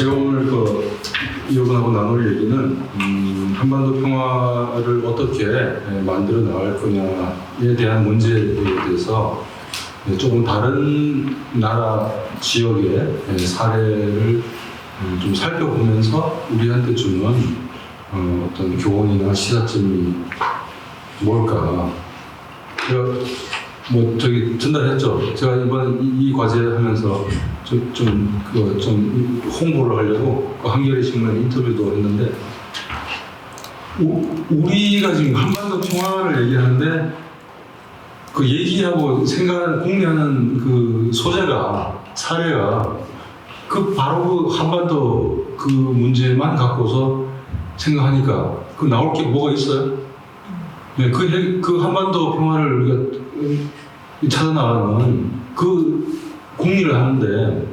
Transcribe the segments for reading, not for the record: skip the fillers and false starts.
제가 오늘 여러분하고 나눌 얘기는 한반도 평화를 어떻게 만들어 나갈 거냐에 대한 문제에 대해서 조금 다른 나라 지역의 사례를 좀 살펴보면서 우리한테 주는 어떤 교훈이나 시사점이 뭘까. 제가 전달했죠. 제가 이번 이 과제 하면서 좀 홍보를 하려고 한겨레 신문에 인터뷰도 했는데, 우리가 지금 한반도 평화를 얘기하는데 그 얘기하고 생각하는 공유하는 그 소재가 사례가 바로 그 한반도 그 문제만 갖고서 생각하니까 그 나올 게 뭐가 있어요? 네, 그 한반도 평화를 우리가 찾아나가는 그 공리를 하는데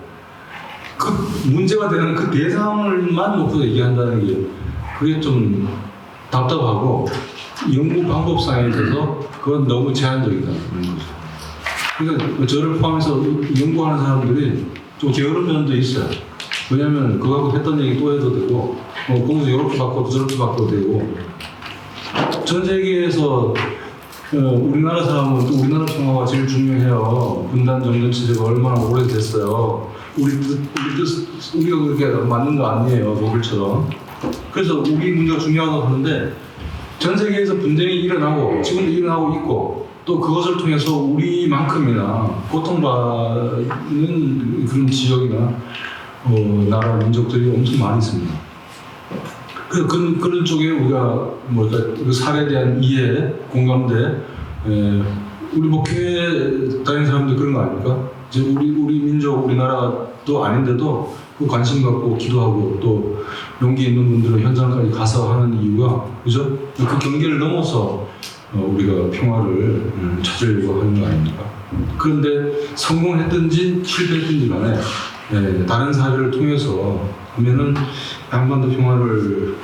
그 문제가 되는 그 대상을만 놓고 얘기한다는 게 그게 좀 답답하고 연구 방법상에 대해서 그건 너무 제한적이다는 거죠. 그러니까 저를 포함해서 연구하는 사람들이 좀 게으른 면도 있어요. 왜냐하면 그거 갖고 했던 얘기 또 해도 되고 거기서 이렇게 바꿔도 저렇게 바꿔도 되고, 전 세계에서 우리나라 사람은 또 우리나라 평화가 제일 중요해요. 분단 정전 체제가 얼마나 오래됐어요. 우리가 그렇게 맞는 거 아니에요, 독일처럼. 그래서 우리 문제가 중요하다고 하는데, 전 세계에서 분쟁이 일어나고 지금도 일어나고 있고, 또 그것을 통해서 우리만큼이나 고통받는 그런 지역이나 나라 민족들이 엄청 많이 있습니다. 그래서 그런 쪽에 우리가 그 사례에 대한 이해, 공감대, 우리 교회 다니는 사람들 그런 거 아닙니까? 이제 우리 민족, 우리나라도 아닌데도 그 관심 갖고 기도하고 또 용기 있는 분들은 현장까지 가서 하는 이유가, 그죠? 그 경계를 넘어서 우리가 평화를 찾으려고 하는 거 아닙니까? 그런데 성공했든지 실패했든지 간에 다른 사례를 통해서 하면은 한반도 평화를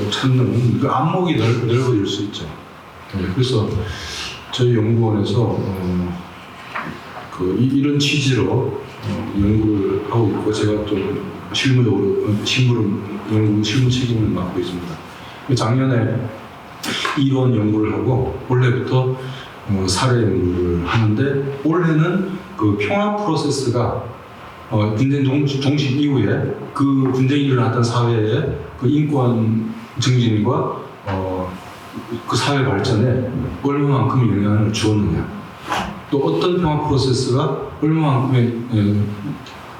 찾는 그 안목이 넓어질 수 있죠. 그래서 저희 연구원에서 이런 취지로 연구를 하고 있고, 제가 좀 실무적으로 연구 실무 책임을 맡고 있습니다. 작년에 이론 연구를 하고 올해부터 사례 연구를 하는데, 올해는 그 평화 프로세스가 분쟁 종식 이후에 그 분쟁이 일어났던 사회의 그 인권 증진과 그 사회 발전에 얼마만큼 영향을 주었느냐, 또 어떤 평화 프로세스가 얼마만큼의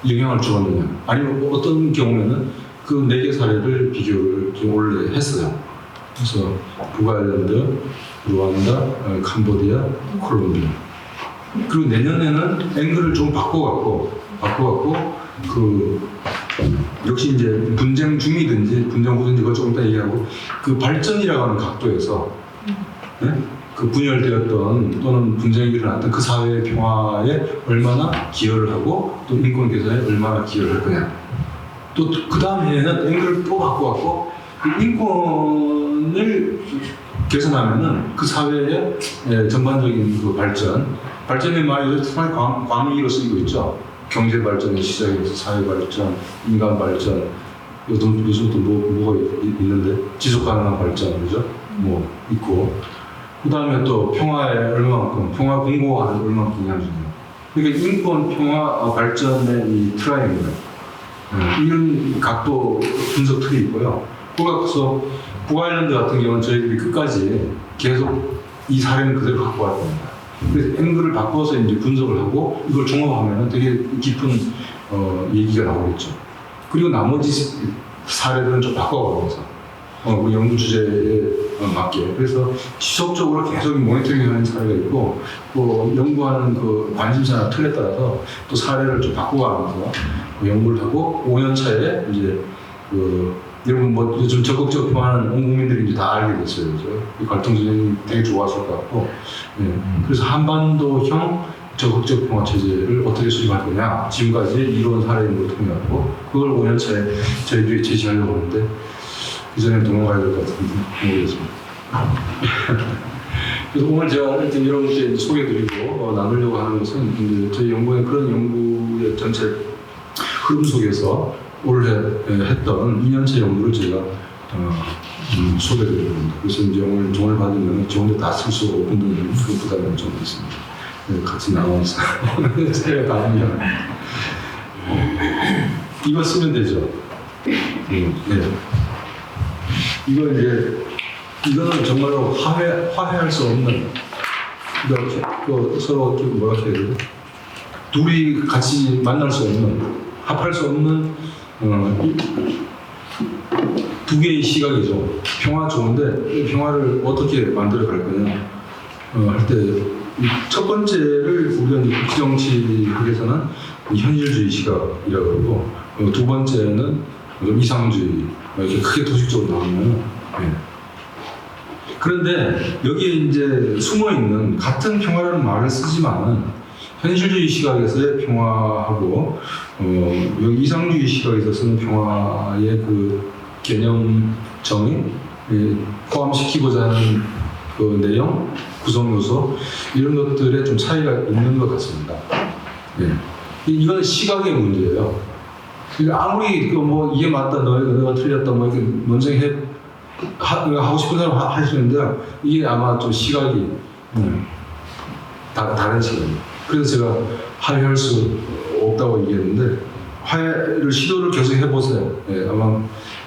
영향을 주었느냐, 아니면 어떤 경우에는 그 4개 사례를 비교를 좀 원래 했어요. 그래서 북아일랜드, 루안다, 캄보디아, 콜롬비아. 그리고 내년에는 앵글을 좀 바꿔갖고 역시 이제 분쟁 중이든지 분쟁 후든지 그걸 조금 이따 얘기하고, 그 발전이라고 하는 각도에서 그 분열되었던 또는 분쟁이 일어났던 그 사회의 평화에 얼마나 기여를 하고 또 인권 개선에 얼마나 기여를 할 거냐. 또 그 다음 해에는 앵글을 또 바꿔갖고 그 인권을 개선하면은 그 사회의 전반적인 그 발전의 말이 요즘 정말 광의로 쓰이고 있죠. 경제 발전의 시작에서 사회 발전, 인간 발전, 요즘 또 뭐가 있는데 지속 가능한 발전, 그죠? 있고, 그 다음에 또 평화에 얼마만큼, 평화 공고화는 얼마만큼 영향을 주냐. 그러니까 인권, 평화, 발전의 이 트라이앵글, 이런 각도 분석 틀이 있고요. 그래서 북아일랜드 같은 경우는 저희들이 끝까지 계속 이 사례는 그대로 갖고 갈 겁니다. 그래서 앵글을 바꿔서 이제 분석을 하고 이걸 종합하면 되게 깊은 얘기가 나오겠죠. 그리고 나머지 사례들은 좀 바꿔가면서 우리 연구 주제에 맞게, 그래서 지속적으로 계속 모니터링하는 사례가 있고, 또 연구하는 그 관심사나 틀에 따라서 또 사례를 좀 바꿔가면서 연구를 하고 5년 차에 이제 여러분 요즘 적극적 평화는 온 국민들이 이제 다 알게 됐어요. 그죠? 이 갈등선생님 되게 좋아하실 것 같고, 그래서 한반도형 적극적 평화 체제를 어떻게 수립할 거냐, 지금까지 이론 사례 연구를 통해갖고 그걸 5년 차에 저희들이 제시하려고 하는데, 이전에 도망가야 될 것 같은데 모르겠습니다. 그래서 오늘 제가 여러분께 소개해드리고 나누려고 하는 것은 이제 저희 연구의 그런 연구의 전체 흐름 속에서 올해 했던 2년차 연구를 제가 소개드립니다. 그래서 이제 오늘 종을 받으면 저 혼자 다 쓸 수 없는 그 부담이 좀 있습니다. 같이 나눠서 제가 다 하면 이거 쓰면 되죠. 네. 이거 이제 이거는 정말로 화해할 수 없는 그 서로 좀 뭐라 해야 되지? 둘이 같이 만날 수 없는 합할 수 없는 두 개의 시각이죠. 평화 좋은데 평화를 어떻게 만들어 갈 거냐 할 때 첫 번째를 우리가 국제정치학에서는 현실주의 시각이라고 그러고 두 번째는 이상주의 이렇게 크게 도식적으로 나오면 그런데 여기에 이제 숨어 있는 같은 평화라는 말을 쓰지만은 현실주의 시각에서의 평화하고 여기 이상주의 시각에서 쓰는 평화의 그 개념정의 포함시키고자 하는 그 내용, 구성 요소 이런 것들에 좀 차이가 있는 것 같습니다. 이건 시각의 문제예요. 아무리 뭐 이게 맞다, 너가 틀렸다, 뭐 이렇게 논쟁해 하고 싶은 사람 하시는데 이게 아마 좀 시각이 다른 시각이에요. 그래서 제가 화해할 수 없다고 얘기했는데 화해를 시도를 계속 해보세요. 아마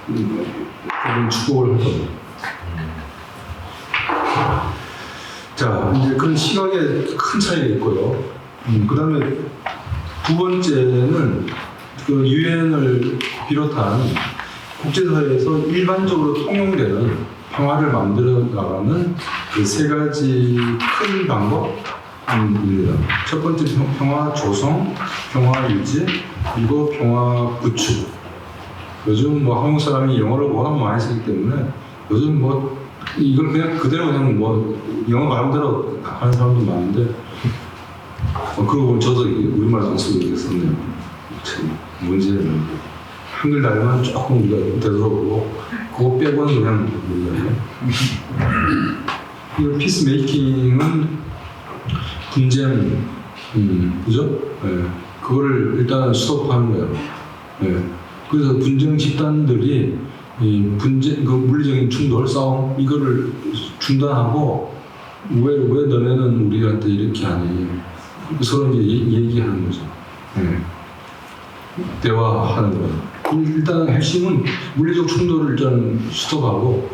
그런 축복을 할 겁니다. 자, 이제 그런 시각에 큰 차이가 있고요. 그 다음에 두 번째는 그 유엔을 비롯한 국제사회에서 일반적으로 통용되는 평화를 만들어 나가는 그 세 가지 큰 방법입니다. 첫 번째 평화 조성, 평화 유지, 그리고 평화 구축. 요즘 뭐 한국 사람이 영어를 워낙 많이 쓰기 때문에 요즘 뭐 이걸 그냥 뭐 영어 말대로 하는 사람도 많은데 그러고 보면 저도 우리말도 안 쓰고 있었네요. 참 문제는 한글 날만 조금 우리가 되돌아오고 그거 빼고는 그냥 모르겠네. 이 피스메이킹은 분쟁, 그죠? 그거를 일단 스톱하는 거예요. 그래서 분쟁 집단들이 이 분쟁, 그 물리적인 충돌, 싸움 이거를 중단하고 왜 너네는 우리한테 이렇게 하니? 서로 이제 얘기하는 거죠. 대화하는 거예요. 일단 핵심은 물리적 충돌을 일단 스톱하고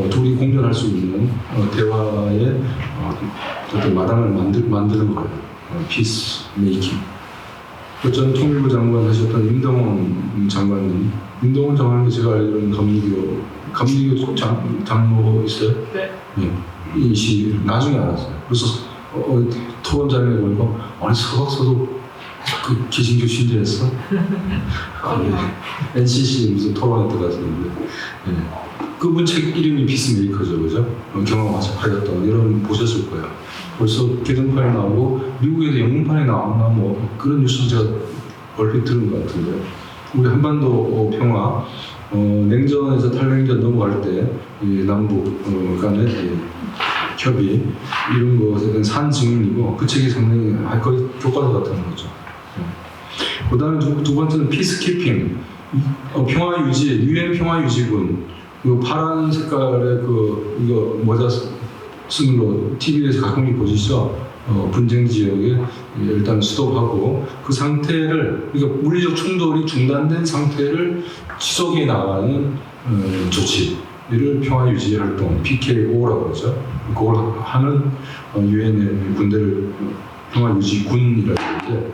둘이 공존할 수 있는 대화의 어떤 마당을 만드는 거예요. 피스 메이킹. 전 통일부 장관 하셨던 임동원 장관님, 임동원 장관도 제가 알기로는 감리교 장로 있어요? 네. 이 나중에 알았어요. 그래서 토론장에 보니까 아니 서박서도 그 개신교 신자였어? NCC 무슨 토론에 들어갔었는데 그분 책 이름이 피스메이커죠, 그죠? 경험하셨던 여러분 보셨을 거예요. 벌써 개정판이 나오고 미국에도 영문판이 나왔나 뭐 그런 뉴스 제가 얼핏 들은 것 같은데 우리 한반도 평화 냉전에서 탈냉전 넘어갈 때 남북 간의 협의 이런 것에 산 증인이고 그 책이 상당히 거의 교과서 같은 거죠. 그 다음에 두 번째는 피스키핑 평화 유지 유엔 평화 유지군 그 파란 색깔의 이거 모자 쓰는 거 TV에서 가끔씩 보시죠. 분쟁 지역에 일단 스톱하고 그 상태를 그러니까 물리적 충돌이 중단된 상태를 지속해 나가는 조치를 평화 유지 활동 PKO라고 하죠. 그걸 하는 유엔의 군대를 평화 유지 군이라고 하는데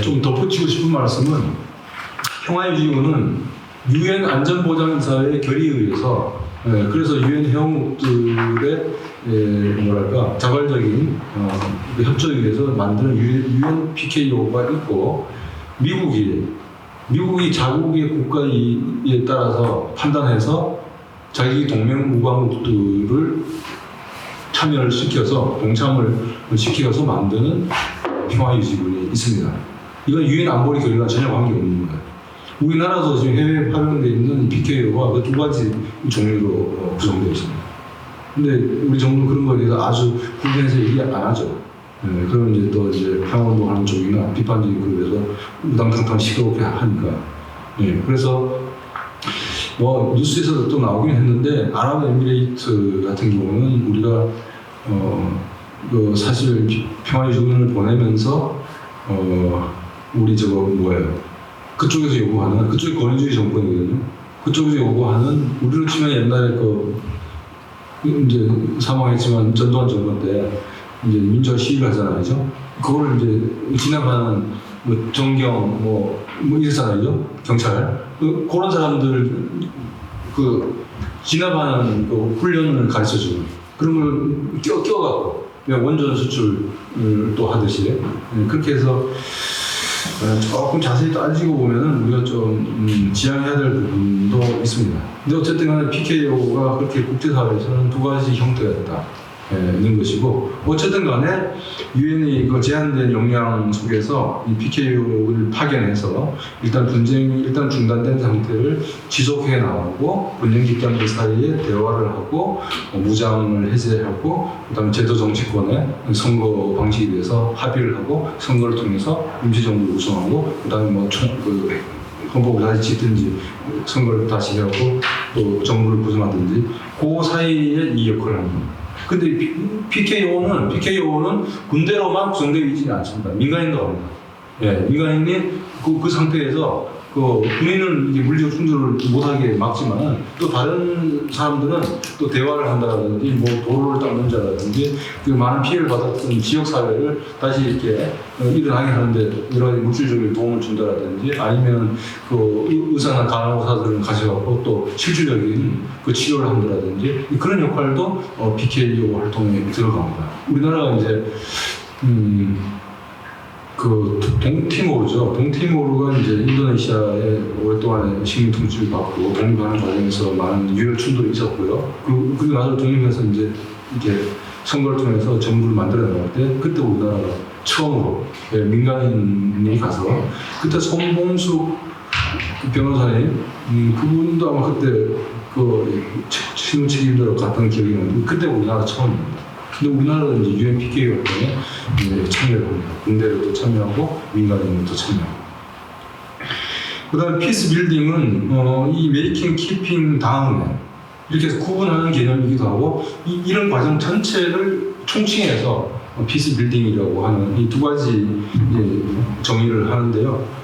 좀 덧붙이고 싶은 말씀은 평화 유지군은 유엔 안전보장이사의 결의에 의해서 그래서 유엔 회원국들의 뭐랄까 자발적인 협조에 의해서 만드는 유엔 PKO가 있고 미국이 자국의 국가에 따라서 판단해서 자기 동맹 무방국들을 참여를 시켜서 동참을 시켜서 만드는 평화유지군이 있습니다. 이건 유엔 안보리 결의와 전혀 관계없는 거예요. 우리나라도 지금 해외에 파병되어 있는 PKO가 그 두 가지 종류로 구성되어 있습니다. 근데 우리 정부는 그런 거에 대해서 아주 불편해서 얘기 안 하죠. 그럼 이제 또 평화운동하는 쪽이나 비판적인 그룹에서 우당탕탕 시끄럽게 하니까. 예, 그래서 뭐 뉴스에서도 또 나오긴 했는데 아랍에미레이트 같은 경우는 우리가 그 사실 평화유족을 보내면서 우리 저거 뭐예요? 그쪽에서 요구하는 그쪽이 권위주의 정권이거든요. 그쪽에서 요구하는 우리로 치면 옛날에 이제 사망했지만 전두환 정권 때 이제 민주화 시위를 하잖아요, 그죠? 그거를 이제 지나가는 뭐 정경 뭐 이랬잖아요, 경찰. 그런 사람들 지나가는 훈련을 가르쳐 주는 그런 걸 껴갖고 원전 수출을 또 하듯이 그렇게 해서 조금 자세히 따지고 보면은 우리가 좀 지양해야 될 부분도 있습니다. 근데 어쨌든 간에 PKO가 그렇게 국제사회에서는 두 가지 형태가 있다. 있는 것이고 어쨌든 간에 유엔이 제한된 역량 속에서 이 PKO를 파견해서 일단 분쟁이 일단 중단된 상태를 지속해 나가고 분쟁 집단들 사이에 대화를 하고 무장을 해제하고 그다음에 제도 정치권의 선거 방식에 대해서 합의를 하고 선거를 통해서 임시정부를 구성하고 그다음에 헌법을 다시 짓든지 선거를 다시 하고 또 정부를 구성하든지 그 사이에 이 역할을 합니다. 근데 PKO는 군대로만 구성되어 있지는 않습니다. 민간인도 합니다. 예, 민간인이 그 상태에서 군인은 이제 물리적 충돌을 못하게 막지만 또 다른 사람들은 또 대화를 한다든지 뭐 도로를 닦는다든지 많은 피해를 받았던 지역 사회를 다시 이렇게 일어나게 하는데 여러 가지 물질적인 도움을 준다든지 아니면 의사나 간호사들을 가져가고 또 실질적인 치료를 한다든지 그런 역할도 PKO 활동에 들어갑니다. 우리나라가 이제 동티모르죠. 동티모르가 이제 인도네시아에 오랫동안 식민 통치를 받고 독립하는 과정에서 많은 유혈 충돌이 있었고요. 그리고 나서 독립해서 이제 이렇게 선거를 통해서 정부를 만들어 나갈 때 그때 우리나라가 처음으로 민간인이 가서 그때 손봉숙 변호사님 그분도 아마 그때 신문 책임자로 갔던 기억이 나는데 그때 우리나라 처음입니다. 근데 우리나라는 이제 UN PKO 활동에 참여를 합니다. 군대로도 참여하고 민간인도 참여하고. 그다음 피스 빌딩은 이 메이킹 키핑 다음에 이렇게 해서 구분하는 개념이기도 하고 이런 과정 전체를 총칭해서 피스 빌딩이라고 하는 이 두 가지 정의를 하는데요.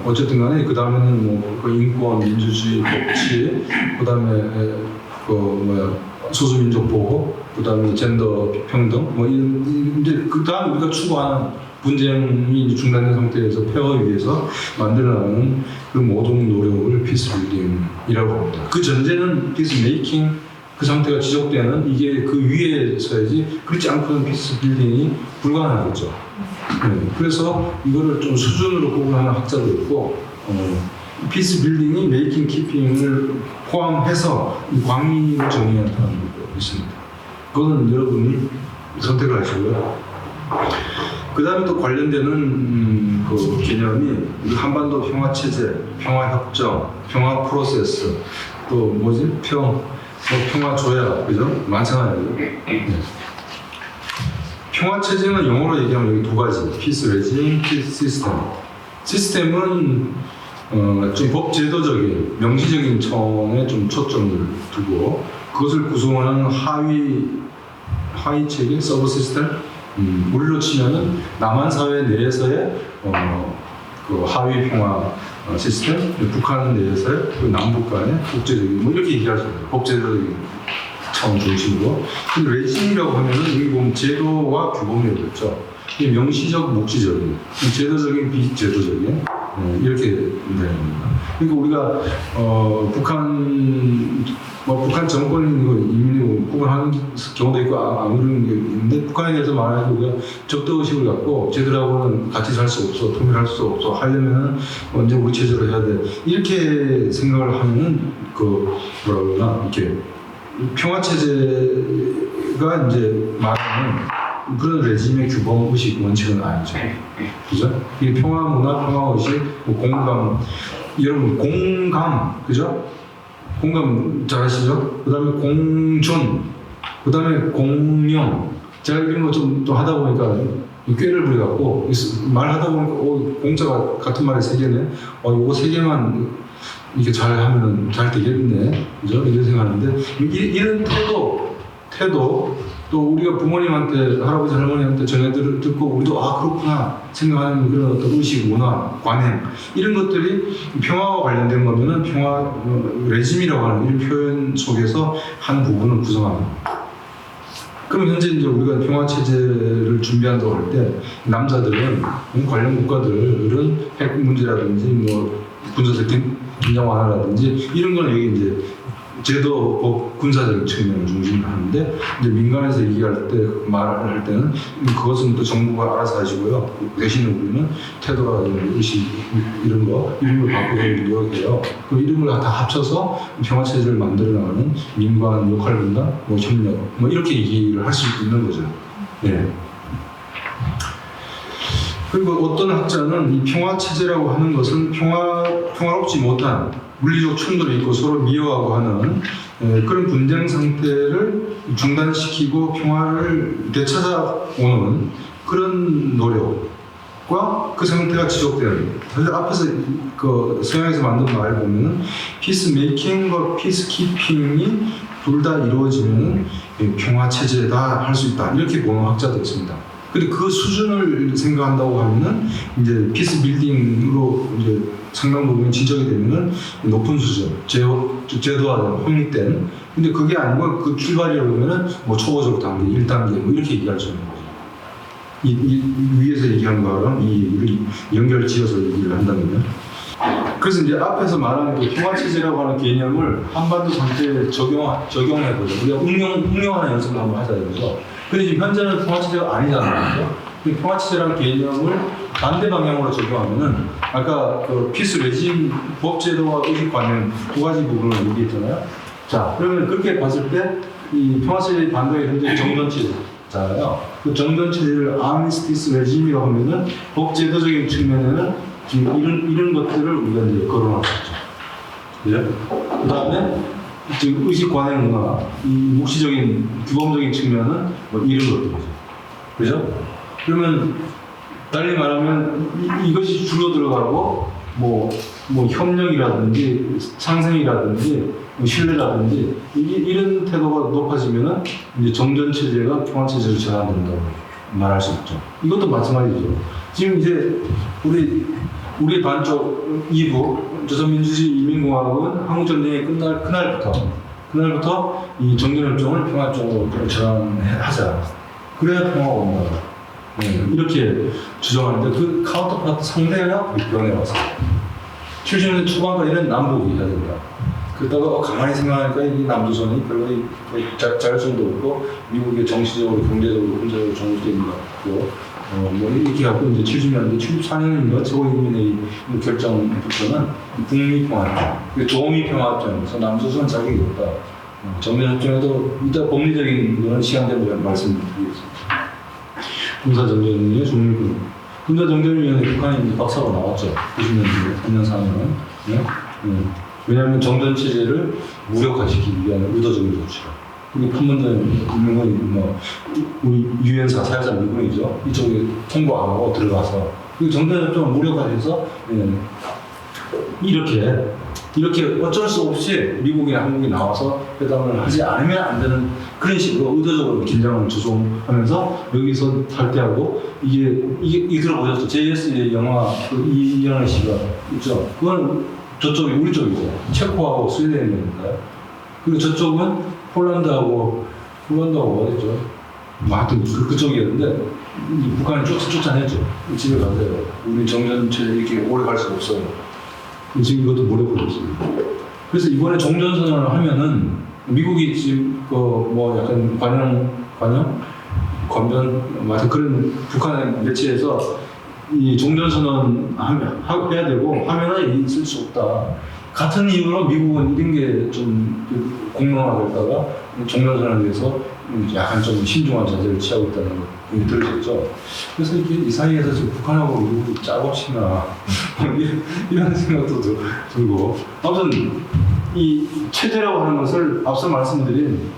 어쨌든 간에 그 다음에는 인권, 민주주의, 법치, 그 다음에 소수민족 보호, 그 다음에 젠더 평등, 이제 그 다음 우리가 추구하는 분쟁이 중단된 상태에서 폐허를 위해서 만들어나가는 그 모든 노력을 피스 빌딩이라고 합니다. 그 전제는 피스 메이킹 그 상태가 지속되는 이게 그 위에 서야지 그렇지 않고는 피스 빌딩이 불가능하겠죠. 네, 그래서 이거를 좀 수준으로 구분하는 학자도 있고 피스 빌딩이 메이킹 키핑을 포함해서 광의를 정의하는 사람들도 있습니다. 그거는 여러분이 선택을 하시고요. 그 다음에 또 관련되는 개념이 한반도 평화체제, 평화협정, 평화 프로세스, 또 평화 조약, 그죠? 많잖아요. 네. 평화체제는 영어로 얘기하면 여기 두 가지, 피스 레짐, 피스 시스템. 시스템은 좀 법제도적인, 명시적인 청에 좀 초점을 두고 그것을 구성하는 하위 체계, 서브 시스템, 우리로 치면은 남한 사회 내에서의 하위 평화 시스템, 북한 내에서의 남북 간의 국제적인 이렇게 얘기할 수 있어요. 법제도적인 차원 중심으로. 근데 레짐이라고 하면은 여기 보면 제도와 규범이라고 했죠. 이게 명시적, 묵시적인, 제도적인, 비제도적인 이렇게 된다는 겁니다. 그러니까 우리가 북한 정권이고 이민이고 구분하는 경우도 있고 안 그러는 게 있는데 북한에 대해서 말하자면 우리가 적대의식을 갖고 쟤들하고는 같이 살 수 없어, 통일할 수 없어 하려면은 언제 우리 체제로 해야 돼 이렇게 생각을 하면은 뭐라 그러나 이렇게 평화 체제가 이제 말하는 그런 레짐의 규범 의식 원칙은 아니죠. 그죠? 이 평화 문화, 평화 의식, 공감, 여러분 공감, 그죠? 공감 잘 아시죠? 그 다음에 공존, 그 다음에 공명. 제가 이런 거 좀 또 하다 보니까 꾀를 부려갖고 말하다 보니까 공짜가 같은 말에 세 개네. 요거 세 개만 이렇게 잘 하면은 잘 되겠네. 그죠? 이런 생각하는데 이런 태도 또 우리가 부모님한테 할아버지 할머니한테 전해들을 듣고 우리도 그렇구나 생각하는 그런 어떤 의식, 문화, 관행 이런 것들이 평화와 관련된 거면은 평화 레짐이라고 하는 이런 표현 속에서 한 부분을 구성합니다. 그럼 현재 이제 우리가 평화 체제를 준비한다고 할 때 남자들은 관련 국가들은 핵 문제라든지 뭐 군사적 긴장 완화라든지 이런 거는 여기 이제 제도법 군사적인 측면을 중심으로 하는데 이제 민간에서 얘기할 때 말할 때는 그것은 또 정부가 알아서 하시고요. 대신에 우리는 태도라든지 의식 이런 거 이름을 바꾸는 노력해요. 그 이름을 다 합쳐서 평화 체제를 만들어 나가는 민관 역할 분담, 뭐 협력 뭐 이렇게 얘기를 할 수 있는 거죠. 네. 그리고 어떤 학자는 이 평화 체제라고 하는 것은 평화롭지 못한 물리적 충돌이 있고 서로 미워하고 하는 그런 분쟁 상태를 중단시키고 평화를 되찾아오는 그런 노력과 그 상태가 지속되는. 사실 앞에서 그 서양에서 만든 말을 보면은 피스 메이킹과 피스 키핑이 둘 다 이루어지면 평화 체제다 할 수 있다 이렇게 보는 학자도 있습니다. 근데 그 수준을 생각한다고 하면은 이제 피스 빌딩으로 이제 상당 부분이 지적이 되면은 높은 수준, 제도화된, 확립된. 근데 그게 아니고 그 출발이라고 하면은 뭐 초보적 단계, 1단계 뭐 이렇게 얘기할 수 있는 거죠. 이 위에서 얘기한 거랑 이 얘기를 연결 지어서 얘기를 한다면요. 그래서 이제 앞에서 말하는 그 평화체제라고 하는 개념을 한반도 상태에 적용해보죠. 우리가 응용하는 연습을 한번 하자 이거죠. 근데 지금 현재는 평화체제가 아니잖아요. 그 평화체제라는 개념을 반대 방향으로 적용하면은 아까 그 피스 레짐 법제도와 의식관념 두 가지 부분을 얘기했잖아요. 자, 그러면 그렇게 봤을 때 이 평화체제 반대의 현재 정전체제잖아요. 그 정전체제를 아미스티스 레짐이라고 하면은 법제도적인 측면에는 지금 이런 것들을 우리가 이제 거론하고 있죠. 그죠? 그 다음에 지금 의식 관행 문화, 이 묵시적인 규범적인 측면은 뭐 이런 것들이죠. 그죠? 그러면 달리 말하면 이것이 주로 들어가고 뭐 협력이라든지 상생이라든지 뭐 신뢰라든지 이런 태도가 높아지면은 이제 정전 체제가 평화 체제로 전환된다고 말할 수 있죠. 이것도 마찬가지죠. 지금 이제 우리 반쪽 2부 조선민주주의 인민공화국은 한국전쟁이 끝날 그날부터 이 정전협정을 평화 쪽으로 전환하자. 그래야 평화가 온다. 이렇게 주장하는데 그 카운터파트 상대가 변해 와서 70년대 초반과 이런 남북이 해야 된다. 그러다가 가만히 생각하니까 이 남조선이 별로 자율성도 없고 미국의 정치적으로, 경제적으로, 군사적으로 정복되는 것 같고 뭐 이렇게 하고 이제 70년대, 74년인가 최고인민회의 결정부터는 북미 평화협정, 조미 평화협정에서 남조선 자격이 없다. 정면협정에도 이따 법리적인 거는 시간 되면 말씀드리겠습니다. 군사정전위원회 중립군 군사정전위원회 북한이 박사가 나왔죠. 90년대, 3년 4년은. 네? 왜냐하면 정전체제를 무력화시키기 위한 의도적인 조치가. 그게 판문점 미군이 뭐 우리 유엔사 사회자 미군이죠. 이쪽에 통보 안 하고 들어가서 그 정전협정을 무력화해서 이렇게 어쩔 수 없이 미국이나 한국이 나와서 회담을 하지 않으면 안 되는 그런 식으로 의도적으로 긴장을 조성하면서 여기서 탈퇴하고 이게 들어보셨죠? JS의 영화 그 이영애 씨가 있죠. 그건 저쪽이 우리 쪽이죠. 체코하고 스웨덴이니까요. 그리고 저쪽은 폴란드하고 어디죠? 하여튼 그쪽이었는데 북한이 쫓아냈죠. 집에 가세요. 우리 정전체제 이렇게 오래 갈 수 없어요. 지금 이것도 모르고 있습니다. 그래서 이번에 종전선언을 하면은 미국이 지금 뭐 약간 관변 그런 북한의 매체에서 이 종전선언 해야 되고 하면은 있을 수 없다. 같은 이유로 미국은 이런 게 좀 공론화됐다가 종전선언에 대해서 약간 좀 신중한 자세를 취하고 있다는 걸 들으셨죠. 그래서 이 사이에서 지금 북한하고 미국이 짜고치나 이런 생각도 들고 아무튼 이 체제라고 하는 것을 앞서 말씀드린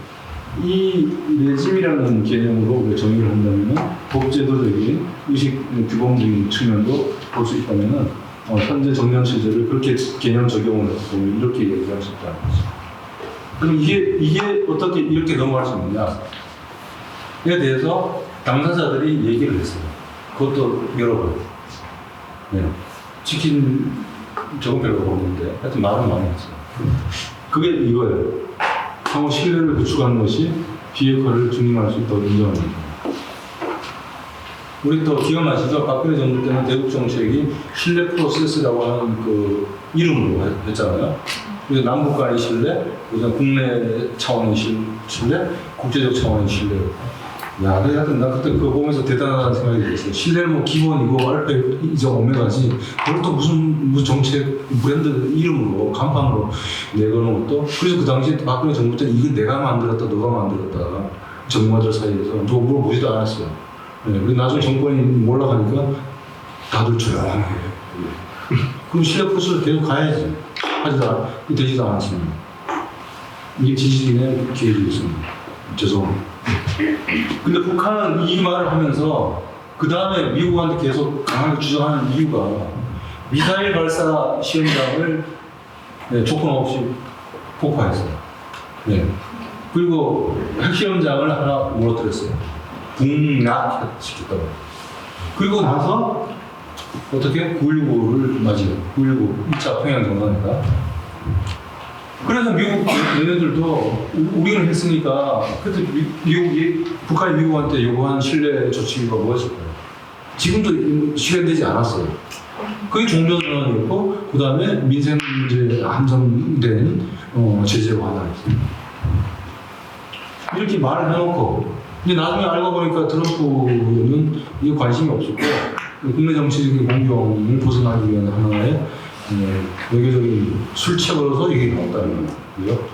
이 레짐이라는 개념으로 우리가 정의를 한다면 법제도적인 의식 규범적인 측면도 볼 수 있다면 현재 정년 체제를 그렇게 개념 적용을 해서 보면 이렇게 얘기할 수 있다는 거죠. 그럼 이게 어떻게 이렇게 넘어갈 수 있느냐에 대해서 당사자들이 얘기를 했어요. 그것도 여러 번. 네. 지킨 적은 별로 없는데 하여튼 말은 많이 했어요. 그게 이거예요. 상호 신뢰를 구축하는 것이 비핵화를 중림할 수 있다고 인정하는 겁니다. 우리 또 기억나시죠? 박근혜 정부 때는 대북 정책이 신뢰 프로세스라고 하는 그 이름으로 했잖아요. 그래서 남북 간의 신뢰, 그다음 국내 차원의 신뢰, 국제적 차원의 신뢰. 야, 하여튼 나 그때 그거 보면서 대단하다는 생각이 들었어요. 신뢰는 뭐 기본이고 알파 이제 오메가지. 그걸 또 무슨 정책 브랜드 이름으로 간판으로 내거는 것도. 그래서 그 당시에 박근혜 정부 때는 이건 내가 만들었다, 너가 만들었다. 전문가들 사이에서 누가 물어보지도 않았어요. 네, 그리고 나중에 정권이 올라가니까 다들 조용해. 그럼 신뢰 프로세스를 계속 가야지. 되지도 않았습니다. 이게 지지인의 계획이었습니다. 죄송합니다. 근데 북한은 이 말을 하면서 그 다음에 미국한테 계속 강하게 주장하는 이유가 미사일 발사 시험장을 조건 없이 폭파했어요. 네. 그리고 핵시험장을 하나 무너뜨렸어요. 북락시켰다고. 그리고 나서 어떻게 9.19를 맞이해요. 9.19 2차 평양정상회담. 그래서 미국 얘네들도 우리는 했으니까 그때 북한이 미국한테 요구한 신뢰 조치가 뭐였을까요? 지금도 실현되지 않았어요. 그게 종전선언이었고 그 다음에 민생 문제 한정된 제재 완화였어요. 이렇게 말을 해놓고 근데 나중에 알고 보니까 트럼프는 이게 관심이 없었고 국내 정치적인 공경을 벗어나기 위한 하나의 외교적인 술책으로서 이게 나왔다는 거죠.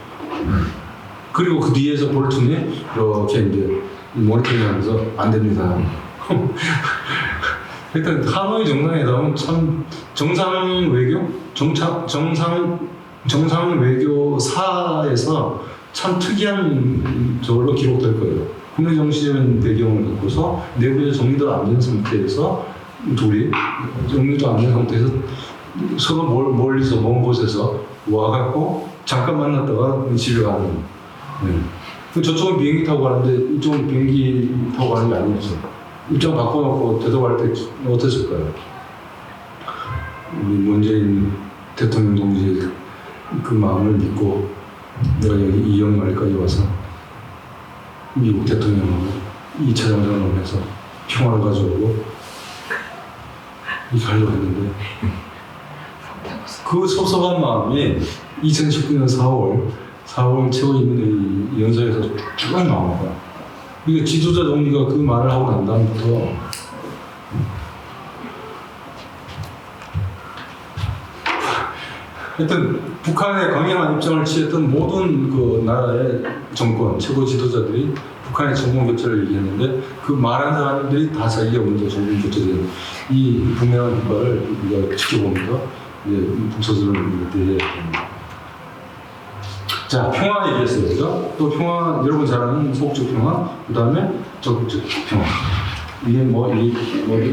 그리고 그 뒤에서 볼튼이 이렇게 이제 모니터링 하면서 안 됩니다. 일단 하노이 정상회담은 참 정상 외교? 정상 외교사에서 참 특이한 저걸로 기록될 거예요. 국내 정치적인 배경을 갖고서 내부의 정리도 안 된 상태에서 둘이 정리도 안 된 상태에서 서로 멀리서 먼 곳에서 와갖고 잠깐 만났다가 집에 가는. 네. 저쪽은 비행기 타고 가는데 이쪽은 비행기 타고 가는 게 아니었어. 입장 바꿔놓고 대답할 때 어땠을까요? 우리 문재인 대통령 동지의 그 마음을 믿고 내가 여기 이영말까지 와서 미국 대통령하고 2차 정상회담을 해서 평화를 가져오고 이렇게 하려고 했는데 그 섭섭한 마음이 2019년 4월 최고인민회의 연설에서 쭉 나온 거야. 그러니까 지도자 동리가 그 말을 하고 난 다음부터 하여튼 북한의 강경한 입장을 취했던 모든 그 나라의 정권, 최고 지도자들이 북한의 정권 교체를 얘기했는데 그 말한 사람들이 다 자기가 먼저 정권 교체된 이 분명한 효과를 우리가 지켜보면서 이제 북서술을 대해야 됩니다. 자, 평화 얘기했어요. 그죠? 또 평화, 여러분 잘 아는 소극적 평화, 그 다음에 적극적 평화. 이게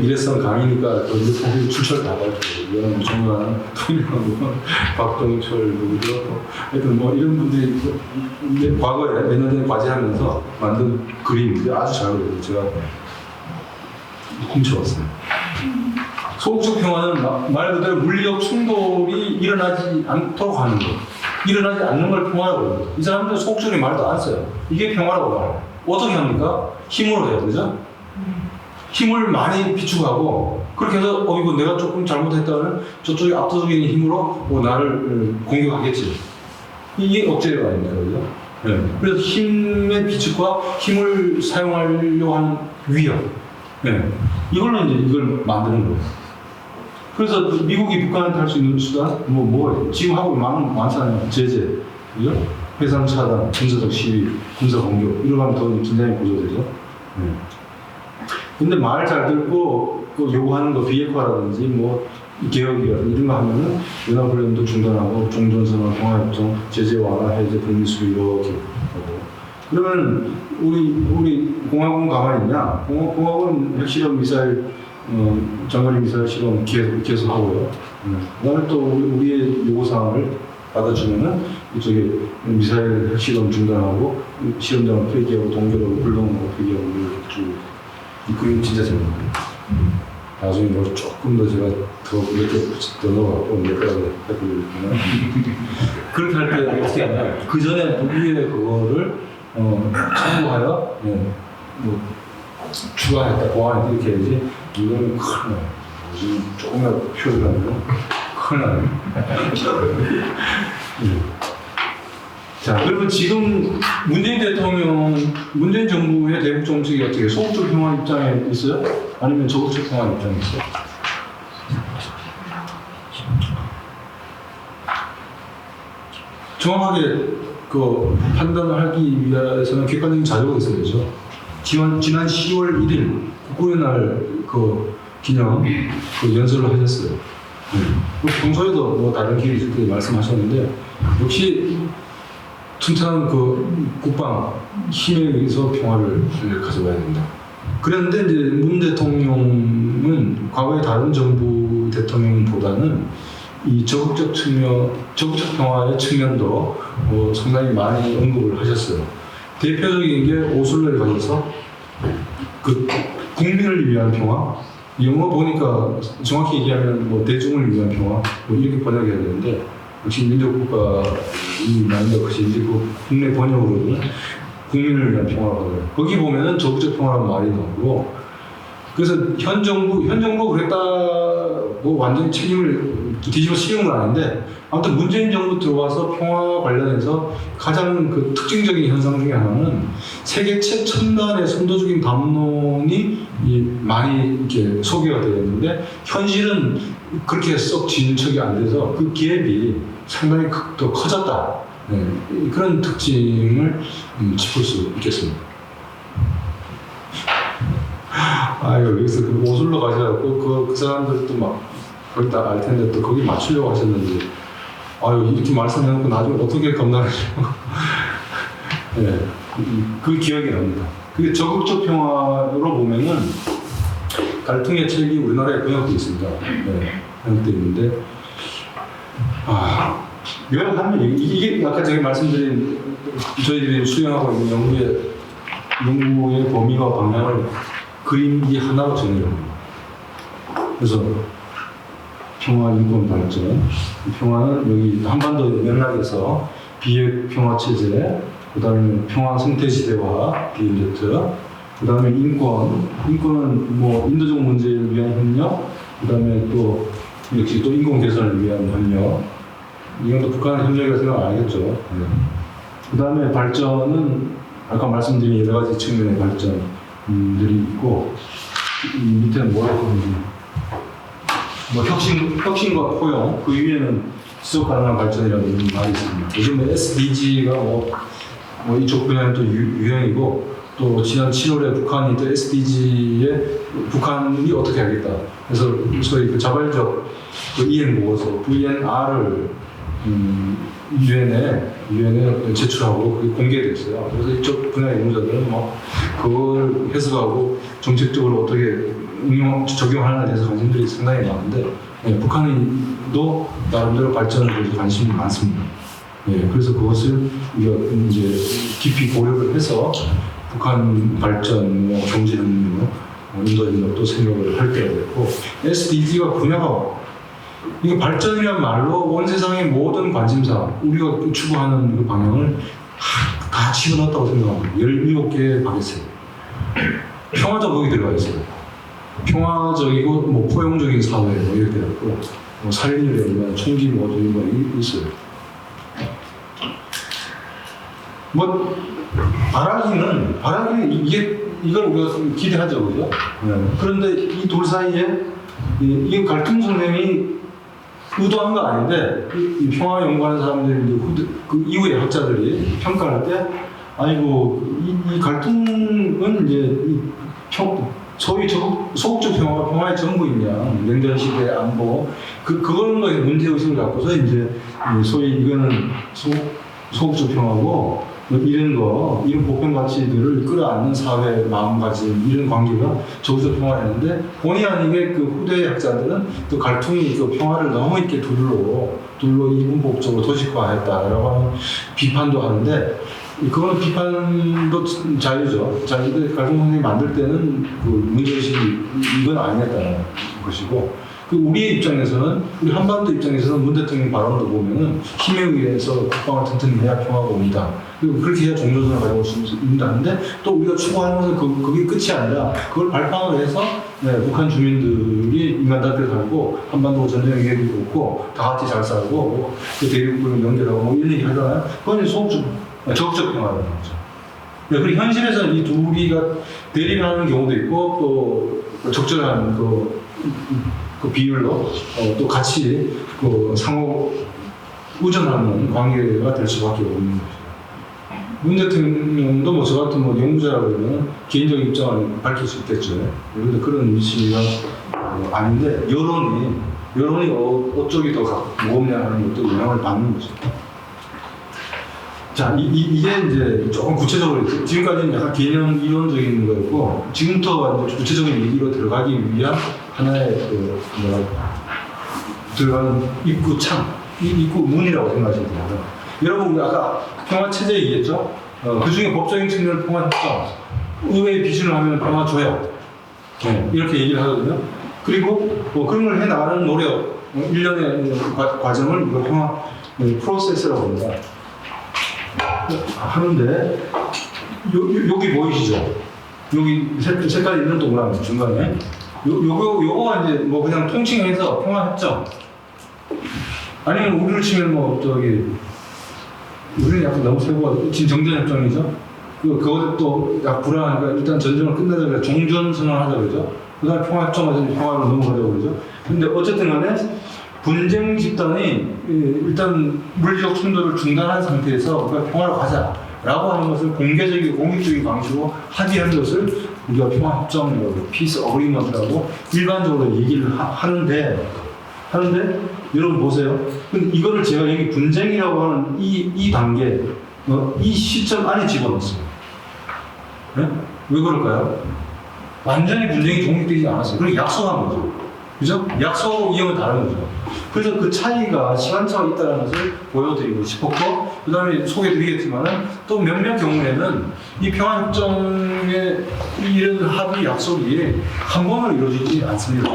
일회성 강의니까 또 이렇게 출처를 다 밝혀요. 이거는 정말 통일하고 박동철 누구죠? 하여튼 이런 분들이 과거에 몇 년 전에 과제하면서 만든 그림인데 아주 잘 그려요. 제가 훔쳐왔어요. 소극적 평화는 말 그대로 물리적 충돌이 일어나지 않도록 하는 거. 일어나지 않는 걸 평화라고 합니다. 이 사람들 소극적인 말도 안 써요. 이게 평화라고 말해요. 어떻게 합니까? 힘으로 해야 되죠? 힘을 많이 비축하고 그렇게 해서 이거 내가 조금 잘못했다면 저쪽이 압도적인 힘으로 나를 공격하겠지. 이게 억제가 아닙니까? 그죠? 네. 그래서 힘의 비축과 힘을 사용하려고 하는 위협. 네. 이걸로 이제 이걸 만드는 거예요. 그래서 미국이 북한한테 할 수 있는 수단 뭐예요? 지금 하고 많잖아요. 제재, 그죠? 해상 차단, 군사적 시위, 군사 공격 이러면 더 긴장이 고조되죠. 네. 근데 말 잘 듣고 요구하는 거 비핵화라든지 개혁이라든지 이런 거 하면은 연합훈련도 중단하고 종전선언, 통화협정, 제재 완화, 해제, 북미 수비 이렇게 하고 그러면 우리 공화국은 가만히 있냐? 공화국은 핵실험 미사일 장거리 미사일 실험 계속 하고요. 그다음에 또 우리의 요구사항을 받아주면은 이쪽에 미사일 핵실험 중단하고 실험장을 폐기하고 동결하고 불동하고 폐기하고 쭉 그게 진짜 재밌는 거예요. 나중에 뭐 조금 더 제가 더 넣어갖고 몇가지 해보려면 그렇게 할 때 어떻게 하냐? 그 전에 우리의 그거를 참고하여 뭐 추가했다, 보완했다 이렇게 해야지. 이거는 큰일 나요. 요즘 조금이라도 표현을 하면 큰일 나요. 자, 그러면 지금 문재인 대통령, 문재인 정부의 대북 정책이 어떻게 소극적 평화 입장에 있어요? 아니면 적극적 평화 입장에 있어요? 정확하게 그 판단을 하기 위해서는 객관적인 자료가 있어야 되죠. 지난 10월 1일 국군의 날 그 기념 그 연설을 하셨어요. 평소에도 뭐 다른 기회 있을 때 말씀하셨는데 역시 튼튼한 그 국방 힘에 의해서 평화를 가져가야 된다. 그런데 이제 문 대통령은 과거의 다른 정부 대통령보다는 이 적극적 평화의 측면도 상당히 많이 언급을 하셨어요. 대표적인 게 오슬로에 가셔서 그 국민을 위한 평화, 영어 보니까 정확히 얘기하면 뭐 대중을 위한 평화 뭐 이렇게 번역해야 되는데 역시 민족국가이 마인드가 크신지 그 국내 번역으로는 국민을 위한 평화라고 거기 보면은 적극적 평화라는 말이 나오고 그래서 현 정부 그랬다 뭐 완전히 책임을 뒤집어 씌운 건 아닌데 아무튼 문재인 정부 들어와서 평화 관련해서 가장 그 특징적인 현상 중에 하나는 세계 최첨단의 선도적인 담론이 많이 이렇게 소개가 되었는데 현실은 그렇게 썩 진척이 안 돼서 그 갭이 상당히 더 커졌다. 네, 그런 특징을 짚을 수 있겠습니다. 여기서 그 오슬로 가셔갖고 그 사람들도 막 거기 다 알 텐데 또 거기 맞추려고 하셨는지 이렇게 말씀해놓고 나중에 어떻게 감당하시고 네, 그 기억이 납니다. 그게 적극적 평화로 보면은 갈등의 책이 우리나라에 번역되어 있습니다. 네, 번역되어 있는데 요약하면 이게 아까 제가 말씀드린 저희들이 수행하고 있는 연구의 범위와 방향을 그림이 하나로 정리를 합니다. 그래서 평화, 인권, 발전. 평화는 여기 한반도 맥락에서 비핵 평화 체제, 그 다음에 평화 생태 시대화, BMZ, 그 다음에 인권은 뭐 인도적 문제를 위한 협력, 그 다음에 또 역시 또 인권 개선을 위한 협력. 이건 또 북한의 협력이라고 생각 안 하겠죠. 네. 그 다음에 발전은 아까 말씀드린 여러 가지 측면의 발전들이 있고, 밑에는 뭐라고 하는지. 뭐 혁신과 포용, 그 위에는 지속 가능한 발전이라는 말이 있습니다. 요즘 SDG가 뭐 이쪽 분야는 또 유행이고, 또 지난 7월에 북한이 또 SDG에 북한이 어떻게 하겠다. 그래서 소위 그 자발적 그 이행 보고서 VNR을 유엔에 제출하고 그게 공개됐어요. 그래서 이쪽 분야의 연구자들은 뭐 그걸 해석하고 정책적으로 어떻게 적용하느냐에 대해서 관심들이 상당히 많은데 북한도 나름대로 발전에 대해서 관심이 많습니다. 그래서 그것을 우리가 이제 깊이 고려를 해서 북한 발전, 경제 협력, 인도 협력도 생각을 할 때가 됐고 SDG가 분야가 이게 발전이란 말로 온 세상의 모든 관심사, 우리가 추구하는 그 방향을 다 집어넣었다고 생각합니다. 17개의 바게트. 평화도 거기 들어가 있어요. 평화적이고 뭐 포용적인 사회 뭐 이렇게 되고 뭐 살인율이 얼마나 총기 모두 뭐 있어요. 뭐 바라기는 이걸 우리가 기대하죠, 그죠? 그런데 이 둘 사이에 이 갈등 성향이 의도한 거 아닌데 이 평화 연구하는 사람들이 그 이후의 학자들이 평가할 때 이 갈등은 이제 소위 소극적 평화가 평화의 전부이냐 냉전 시대 안보 그런 거에 문제 의식을 갖고서 이제 소위 이거는 소극적 평화고 뭐 이런 보편 가치들을 끌어안는 사회 마음가짐 이런 관계가 저기서 평화했는데 본의 아니게 그 후대 학자들은 또 갈통이 그 평화를 너무 이렇게 둘로 이분법적으로 도식화했다라고 하는 비판도 하는데 그건 비판도 자유죠. 자유인데 갈통 선생님이 만들 때는 그 문제의식이 이건 아니었다는 것이고 그 우리의 입장에서는 우리 한반도 입장에서는 문 대통령 발언도 보면은 힘에 의해서 국방을 튼튼히 해야 평화가 옵니다. 그리고 그렇게 해야 종전선을 가져올 수 있다는데 또 우리가 추구하면서 그게 끝이 아니라 그걸 발판으로 해서 북한 주민들이 인간답게 살고 한반도 전쟁 위협이 없고 다 같이 잘 살고 그 대륙을 연결하고 뭐 이런 얘기 하잖아요. 그건 적극적 평화라는 거죠. 그리고 현실에서는 이 둘이가 대립하는 경우도 있고 또 적절한 그 비율로 또 같이 그 상호 의존하는 관계가 될 수밖에 없는 것이죠. 문 대통령도 뭐 저 같은 뭐 연구자라고 그러면 개인적인 입장을 밝힐 수 있겠죠. 그런데 그런 위치가 아닌데 여론이 어쪽이 더 무겁냐 하는 것도 영향을 받는 거죠. 자, 이게 이제 조금 구체적으로 지금까지는 약간 개념 이론적인 거였고 지금부터 이제 구체적인 얘기로 들어가기 위한 하나의 들어가는 입구 문이라고 생각하시면 됩니다. 여러분 우리 아까 평화 체제 얘기했죠? 그 중에 법적인 측면을 평화협정, 의회의 비준을 하면 평화 조약 이렇게 얘기를 하거든요. 그리고 그런 걸 해나가는 노력, 일련의 과정을 우리가 평화 프로세스라고 합니다. 하는데 여기 보이시죠? 여기 색깔 있는 동그라미 중간에 요거가 이제 뭐 그냥 통칭해서 평화협정 아니면 우리를 치면 뭐 우리는 약간 너무 세고 지금 정전협정이죠. 그것도 약 불안하니까 일단 전쟁을 끝내자 그래 종전선언을 하자 그러죠. 그 다음에 평화협정에서 평화로 넘어가자고 그러죠. 근데 어쨌든 간에 분쟁 집단이 일단 물리적 충돌을 중단한 상태에서 평화로 가자라고 하는 것을 공개적이고 공익적인 방식으로 합의한 것을 우리가 평화협정이라고 피스 어그리먼트라고 일반적으로 얘기를 하는데 여러분 보세요. 이거를 제가 여기 분쟁이라고 하는 이 단계 이 시점 안에 집어넣었어요. 네? 왜 그럴까요? 완전히 분쟁이 종식되지 않았어요. 그리고 약속한 거죠. 그죠? 약속하고 이형은 다른 거죠. 그래서 그 차이가 시간차가 있다는 것을 보여드리고 싶었고, 그 다음에 소개해드리겠지만은 또 몇몇 경우에는 이 평화협정의 이런 합의 약속이 한 번으로 이루어지지 않습니다.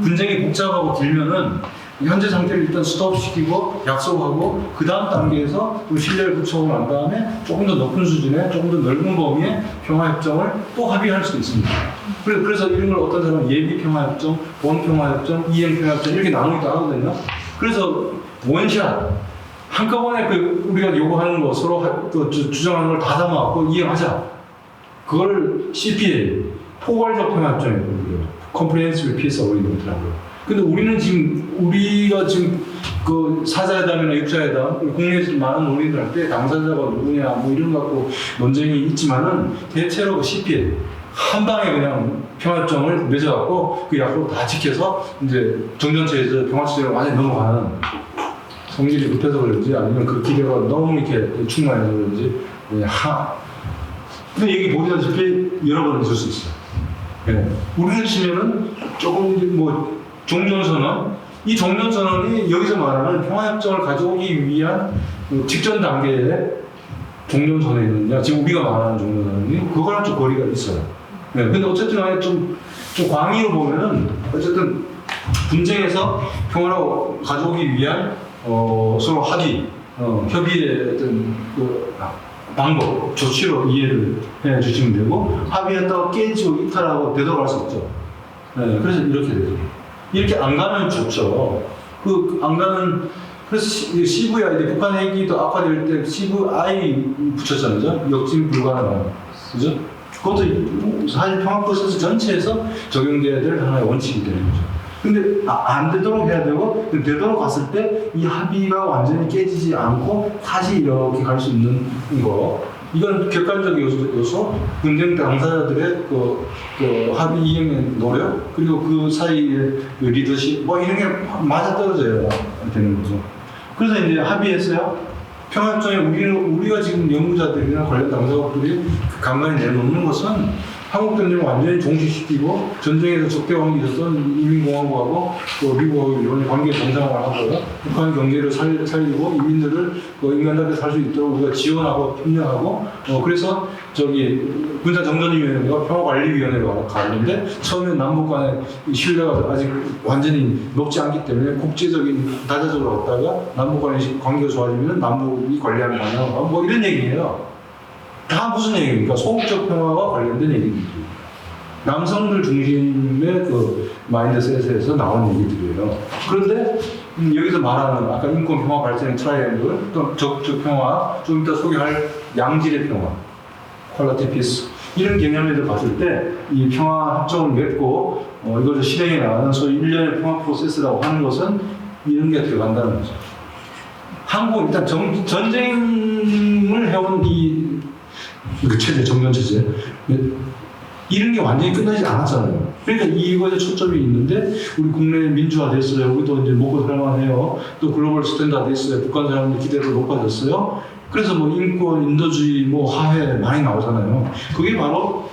분쟁이 복잡하고 길면은 현재 상태를 일단 스톱시키고 약속하고 그 다음 단계에서 또 신뢰를 구축하고 난 다음에 조금 더 높은 수준의 조금 더 넓은 범위의 평화협정을 또 합의할 수도 있습니다. 그래서 이런 걸 어떤 사람은 예비평화협정, 본평화협정, 이행평화협정 이렇게 나누기도 하거든요. 그래서 원샷 한꺼번에 우리가 요구하는 거 서로 주장하는 걸 다 담아갖고 이행하자. 그걸 CPA, 포괄적 평화협정이거든요. Comprehensive Peace Agreement라고요. 근데 우리가 지금 그 사자회담이나 육자회담, 국내에서 많은 논의를 할 때 당사자가 누구냐 뭐 이런 거 갖고 논쟁이 있지만은 대체로 그 CPA 한 방에 그냥 평화협정을 맺어갖고 그 약속을 다 지켜서 이제 정전체에서 평화체제로 완전히 넘어가는 성질이 급해서 그런지 아니면 그 기대가 너무 이렇게 충만해서 그런지 근데 여기 보시다시피 여러 번 있을 수 있어요. 네. 우리를 치면은 조금 뭐 종전선언, 이 종전선언이 여기서 말하는 평화협정을 가져오기 위한 직전 단계의 종전선언이느냐, 지금 우리가 말하는 종전선언이 그거랑 좀 거리가 있어요. 네. 근데 어쨌든 간에 좀 광의로 보면은 어쨌든 분쟁에서 평화로 가져오기 위한 서로 합의, 협의의 어떤 방법, 조치로 이해를 해 주시면 되고, 합의했다가 깨지고 이탈하고 되돌아갈 수 있죠. 네, 그래서 이렇게 되죠. 이렇게 안 가면 좋죠. 안 가는, 그래서 CVI, 북한 핵이 더 악화될 때 CVI 붙였잖아요. 역진 불가능한. 그죠? 그것도 사실 평화 프로세스 전체에서 적용돼야 될 하나의 원칙이 되는 거죠. 근데 안 되도록 해야 되고, 되도록 갔을 때 이 합의가 완전히 깨지지 않고 다시 이렇게 갈 수 있는 거. 이건 객관적 요소, 분쟁 당사자들의 그 합의 이행의 노력, 그리고 그 사이의 리더십, 뭐 이런 게 맞아떨어져야 되는 거죠. 그래서 이제 합의했어요. 평화협정에 우리가 지금 연구자들이나 관련 당사국들이 간간히 내놓는 것은 한국 전쟁을 완전히 종식시키고 전쟁에서 적대 관계 있었던 인민공화국하고 또 미국하고 일본의 관계 정상화를 하고요. 북한 경제를 살리고 이민들을 인간답게 살 수 있도록 우리가 지원하고 협력하고 그래서 군사 정전위원회가 평화관리위원회로 가는데 처음에 남북 간의 신뢰가 아직 완전히 높지 않기 때문에 국제적인 다자적으로 갔다가 남북 간의 관계가 좋아지면 남북이 관리하는 방향으로 뭐 이런 얘기예요. 다 무슨 얘기입니까? 소극적 평화와 관련된 얘기들이 남성들 중심의 그 마인드셋에서 나온 얘기들이에요. 그런데 여기서 말하는 아까 인권 평화 발전의 트라이앵글, 또 적극적 평화, 좀 이따 소개할 양질의 평화, 퀄리티 피스 이런 개념에서 봤을 때 이 평화 협정을 맺고 이것을 실행해 나가는 소위 일련의 평화 프로세스라고 하는 것은 이런 게 들어간다는 거죠. 한국 일단 전쟁을 해온 그 체제, 정전 체제. 이런 게 완전히 끝나지 않았잖아요. 그러니까 이거에 초점이 있는데, 우리 국내 민주화 됐어요. 우리도 이제 먹고 살만해요. 또 글로벌 스탠다드 됐어요. 북한 사람들 기대도 높아졌어요. 그래서 뭐 인권, 인도주의, 뭐 화해 많이 나오잖아요. 그게 바로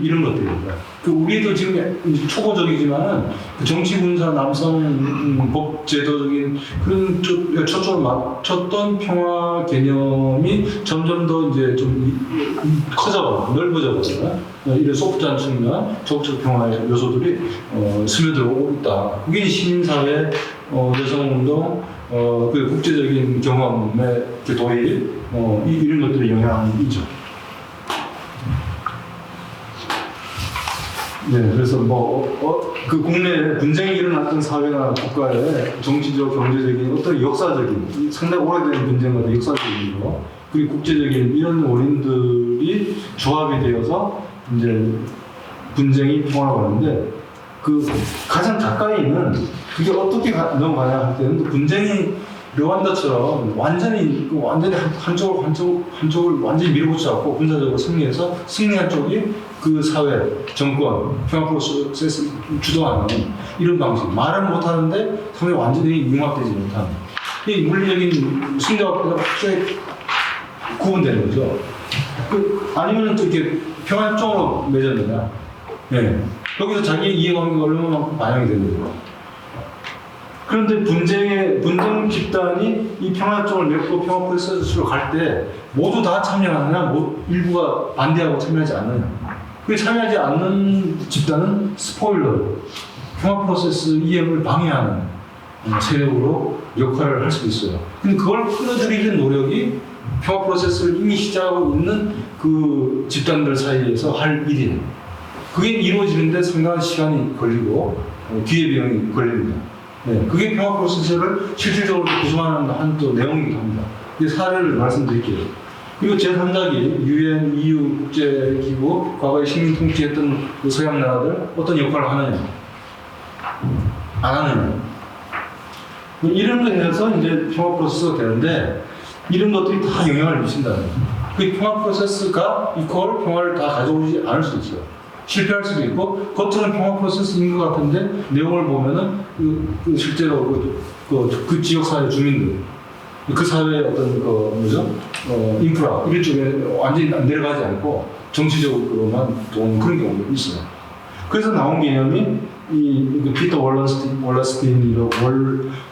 이런 것들입니다. 우리도 지금 초보적이지만은 정치, 군사, 남성, 법, 제도적인 그런 초점을 맞췄던 평화 개념이 점점 더 이제 좀 커져가고 넓어져가잖아요. 이런 소프트한 측면, 적극적 평화의 요소들이 스며들어오고 있다. 그게 시민사회, 여성운동, 그 국제적인 경험의 도입, 이런 것들의 영향이죠. 네, 그래서 그 국내에 분쟁이 일어났던 사회나 국가의 정치적, 경제적인 어떤 역사적인, 상당히 오래된 분쟁과 역사적인 거, 그리고 국제적인 이런 원인들이 조합이 되어서 이제 분쟁이 평화가 오는데, 그 가장 가까이 있는 그게 어떻게 넘어가냐 할 때는 분쟁이 르완다처럼 완전히 한쪽을 완전히 밀어붙지 않고 군사적으로 승리해서 승리한 쪽이 그 사회, 정권, 평화 프로세스 주도하는 이런 방식. 말은 못하는데 상당히 완전히 융합되지 못하는. 이 물리적인 승자와 패가 확실히 구분되는 거죠. 아니면 또 이렇게 평화협정으로 맺었느냐. 네. 여기서 자기 이해관계가 얼마만큼 반영이 되는 거죠. 그런데 분쟁 집단이 이 평화협정을 맺고 평화 프로세스로 갈 때 모두 다 참여하느냐, 일부가 반대하고 참여하지 않느냐. 그 참여하지 않는 집단은 스포일러, 평화 프로세스 이행을 방해하는 세력으로 역할을 할 수 있어요. 근데 그걸 끌어들이는 노력이 평화 프로세스를 이미 시작하고 있는 그 집단들 사이에서 할 일이에요. 그게 이루어지는데 상당한 시간이 걸리고 기회비용이 걸립니다. 네, 그게 평화 프로세스를 실질적으로 구성하는 한 또 내용이기도 합니다. 이 사례를 말씀드릴게요. 그리고 제3자기 UN, EU 국제기구, 과거에 식민 통치했던 그 서양 나라들 어떤 역할을 하느냐, 안 하느냐. 이런 거에 대해서 이제 평화 프로세스가 되는데 이런 것들이 다 영향을 미친다는 거죠. 그 평화 프로세스가 이퀄 평화를 다 가져오지 않을 수도 있어요. 실패할 수도 있고, 겉으로는 평화 프로세스인 것 같은데 내용을 보면은 실제로 그 지역 사회 주민들, 그 사회의 어떤 인프라 이런 쪽에 완전히 내려가지 않고 정치적으로만 도는 그런 경우도 있어요. 그래서 나온 개념이 피터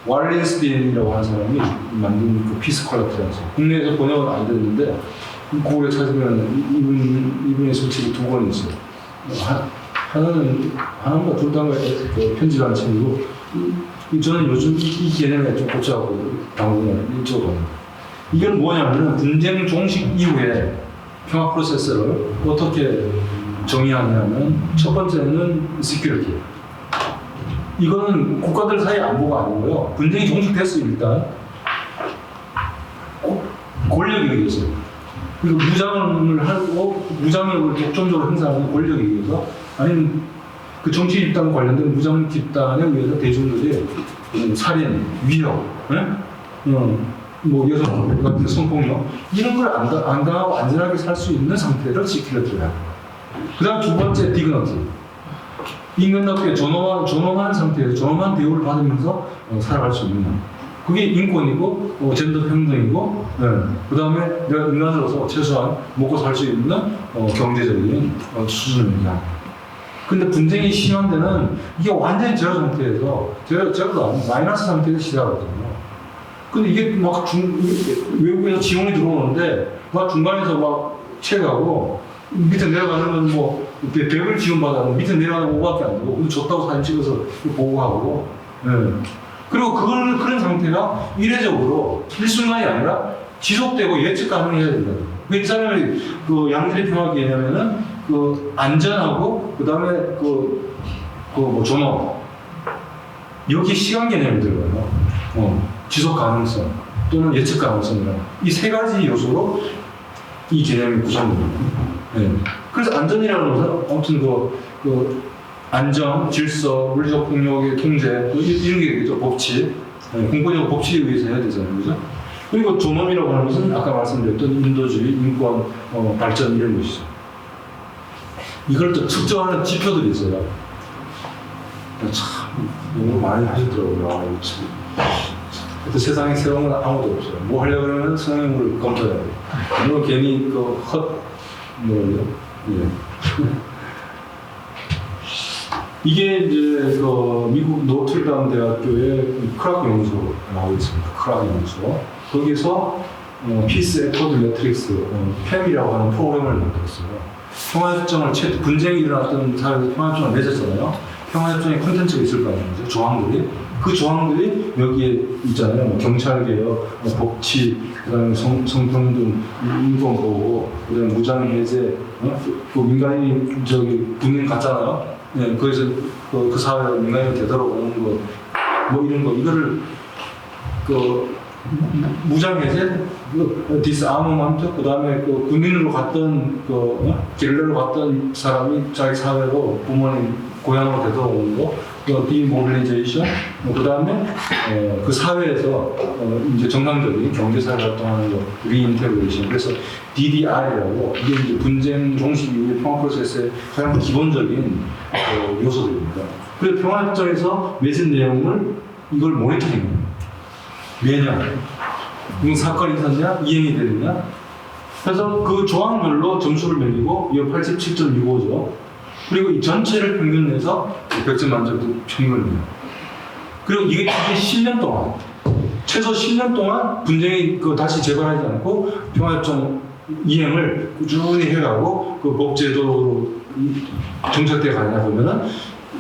왈린스틴이라고 하는 사람이 만든 그 피스 퀄리티라는 거. 국내에서 번역은 안 됐는데 구글에 찾으면 이분의 소책이 2권 있어요. 하나가 둘 다가 편집하는 책이고, 저는 요즘 이 개념에 좀 고쳐하고 당분간 이쪽으로. 이건 뭐냐면 분쟁 종식 이후에 평화 프로세스를 어떻게 정의하냐면, 첫 번째는 시큐리티. 이거는 국가들 사이 안보가 아니고요. 분쟁이 종식됐어요, 일단. 권력에 의해서. 그리고 무장을 하고, 무장력을 독점적으로 행사하는 권력에 의해서, 아니면 그 정치 집단 관련된 무장 집단에 의해서 대중들이 살인, 위협, 뭐 여성 같은 성폭력, 이런 걸 안 당하고 안전하게 살 수 있는 상태를 지켜줘야 해요. 그 다음 두 번째, 디그너티. 인간답게 존엄한 상태에서 존엄한 대우를 받으면서 살아갈 수 있는. 그게 인권이고, 젠더 평등이고, 그 다음에 내가 인간으로서 최소한 먹고 살 수 있는 경제적인 수준입니다. 근데 분쟁이 심한 데는 이게 완전히 제로 상태에서, 제로도 아니고 마이너스 상태에서 시작하거든요. 근데 이게 막 외국에서 지원이 들어오는데, 막 중간에서 막 채가고, 밑에 내려가는 건 뭐, 100을 지원받아도 밑에 내려가는 건 5밖에 안 되고, 근데 줬다고 사진 찍어서 보고하고, 그리고 그런 상태가 이례적으로 일순간이 아니라 지속되고 예측 가능해야 된다는 거예요. 이 사람이 그 양질의 평화 개념에는 그 안전하고, 그 다음에 뭐 존엄, 여기 시간 개념이 들어가요. 지속 가능성 또는 예측 가능성이라는 이 세 가지 요소로 이 개념이 구성됩니다. 그래서 안전이라는 것은 아무튼 그 안정, 질서, 물리적 폭력의 통제 이런 게 있죠. 법칙, 공권력 법칙에 의해서 해야 되잖아요, 그죠? 그리고 존엄이라고 하는 것은 아까 말씀드렸던 인도주의, 인권, 발전 이런 것이죠. 이걸 또 측정하는 지표들이 있어요. 참 너무 많이 하시더라고요. 아, 이거 참. 그때 세상에 새로운 건 아무도 없어요. 뭐 하려고 그러면 성형물을 검토해야 돼요. 물론 괜히 뭐예요? 이게 이제 미국 노트르담 대학교의 크락 연구소 나오고 있습니다. 크락 연구소. 거기서 피스 에포드 매트릭스, 팸이라고 하는 프로그램을 만들었어요. 평화협정을 분쟁이 일어났던 사회에서 평화협정을 맺었잖아요. 평화협정에 콘텐츠가 있을 거 아니에요. 조항들이. 그 조항들이 여기에 있잖아요. 뭐 경찰개혁, 법치, 그다음에 성평등, 인권보호, 그다음에 무장해제, 그 민간인이 군인 갔잖아요. 거기서 그 사회에 민간인이 되돌아오는 거, 뭐 이런 거, 이거를 무장해제, 디스아머먼트, 그다음에 군인으로 갔던 게릴라로 갔던 사람이 자기 사회로 부모님 고향으로 되돌아오는 거, 디모빌리제이션, 그다음에 그 사회에서 이제 정상적인 경제사회 활동하는 거, 리인테그레이션. 그래서 DDR이라고 이게 이제 분쟁 종식 이후의 평화 프로세스의 가장 기본적인 요소들입니다. 그래서 평화협정에서 맺은 내용을 이걸 모니터링해요. 매년 무슨 사건이 있었냐, 이행이 되느냐. 그래서 그 조항별로 점수를 매기고 이거 87.65죠. 그리고 이 전체를 평균 내서 100점 만점도 평균을 내요. 그리고 이게 10년 동안, 최소 10년 동안 분쟁이 다시 재발하지 않고 평화협정 이행을 꾸준히 해가고 그 법제도로 정착돼 가냐 보면은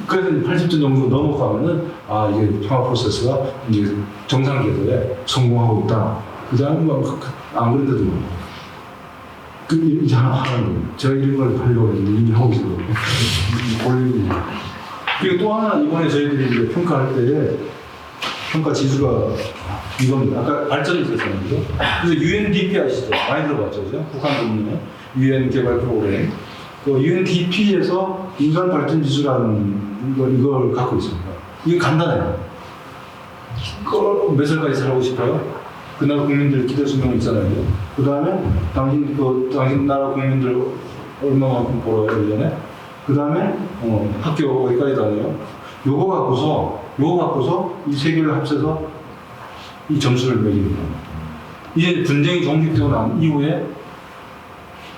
그래서 80점 정도 넘어가면은 아 이게 평화 프로세스가 이제 정상 궤도에 성공하고 있다. 그 다음에 안 그런데도 이제 하는 거예요. 제가 이런 걸 하려고 했는데 이미 하고 있어요. 그리고 또 하나 이번에 저희들이 이제 평가할 때 평가 지수가 이겁니다. 아까 발전이 있었잖아요. 그래서 UNDP 아시죠? 많이 들어봤죠, 그죠? 북한 국민의 UN 개발 프로그램. 그 UNDP에서 인간 발전 지수라는 이걸 갖고 있습니다. 이게 간단해요. 몇 살까지 살고 싶어요? 그 나라 국민들 기대 수명 있잖아요. 그 다음에 당신 나라 국민들 얼마만큼 벌어요, 1년에? 그 다음에 학교 어디까지 다녀요? 요거 갖고서 이 세 개를 합쳐서 이 점수를 매깁니다. 이제 분쟁이 종식되고 난 이후에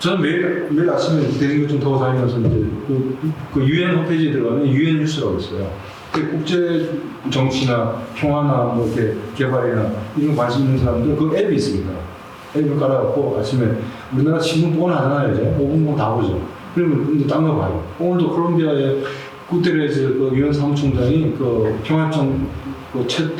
저는 매일 아침에 대중교통 타고 다니면서 이제 그 UN 홈페이지에 들어가면 UN 뉴스라고 있어요. 국제 정치나 평화나 뭐 이렇게 개발이나 이런 거 관심 있는 사람들 그 앱이 있습니다. 앱을 깔아갖고 아침에 우리나라 신문 뻔 하잖아요, 이제 5분 다 보죠. 그러면 이제 딴 거 봐요. 오늘도 콜롬비아의 구테레스 그 유엔 사무총장이 그 평화협정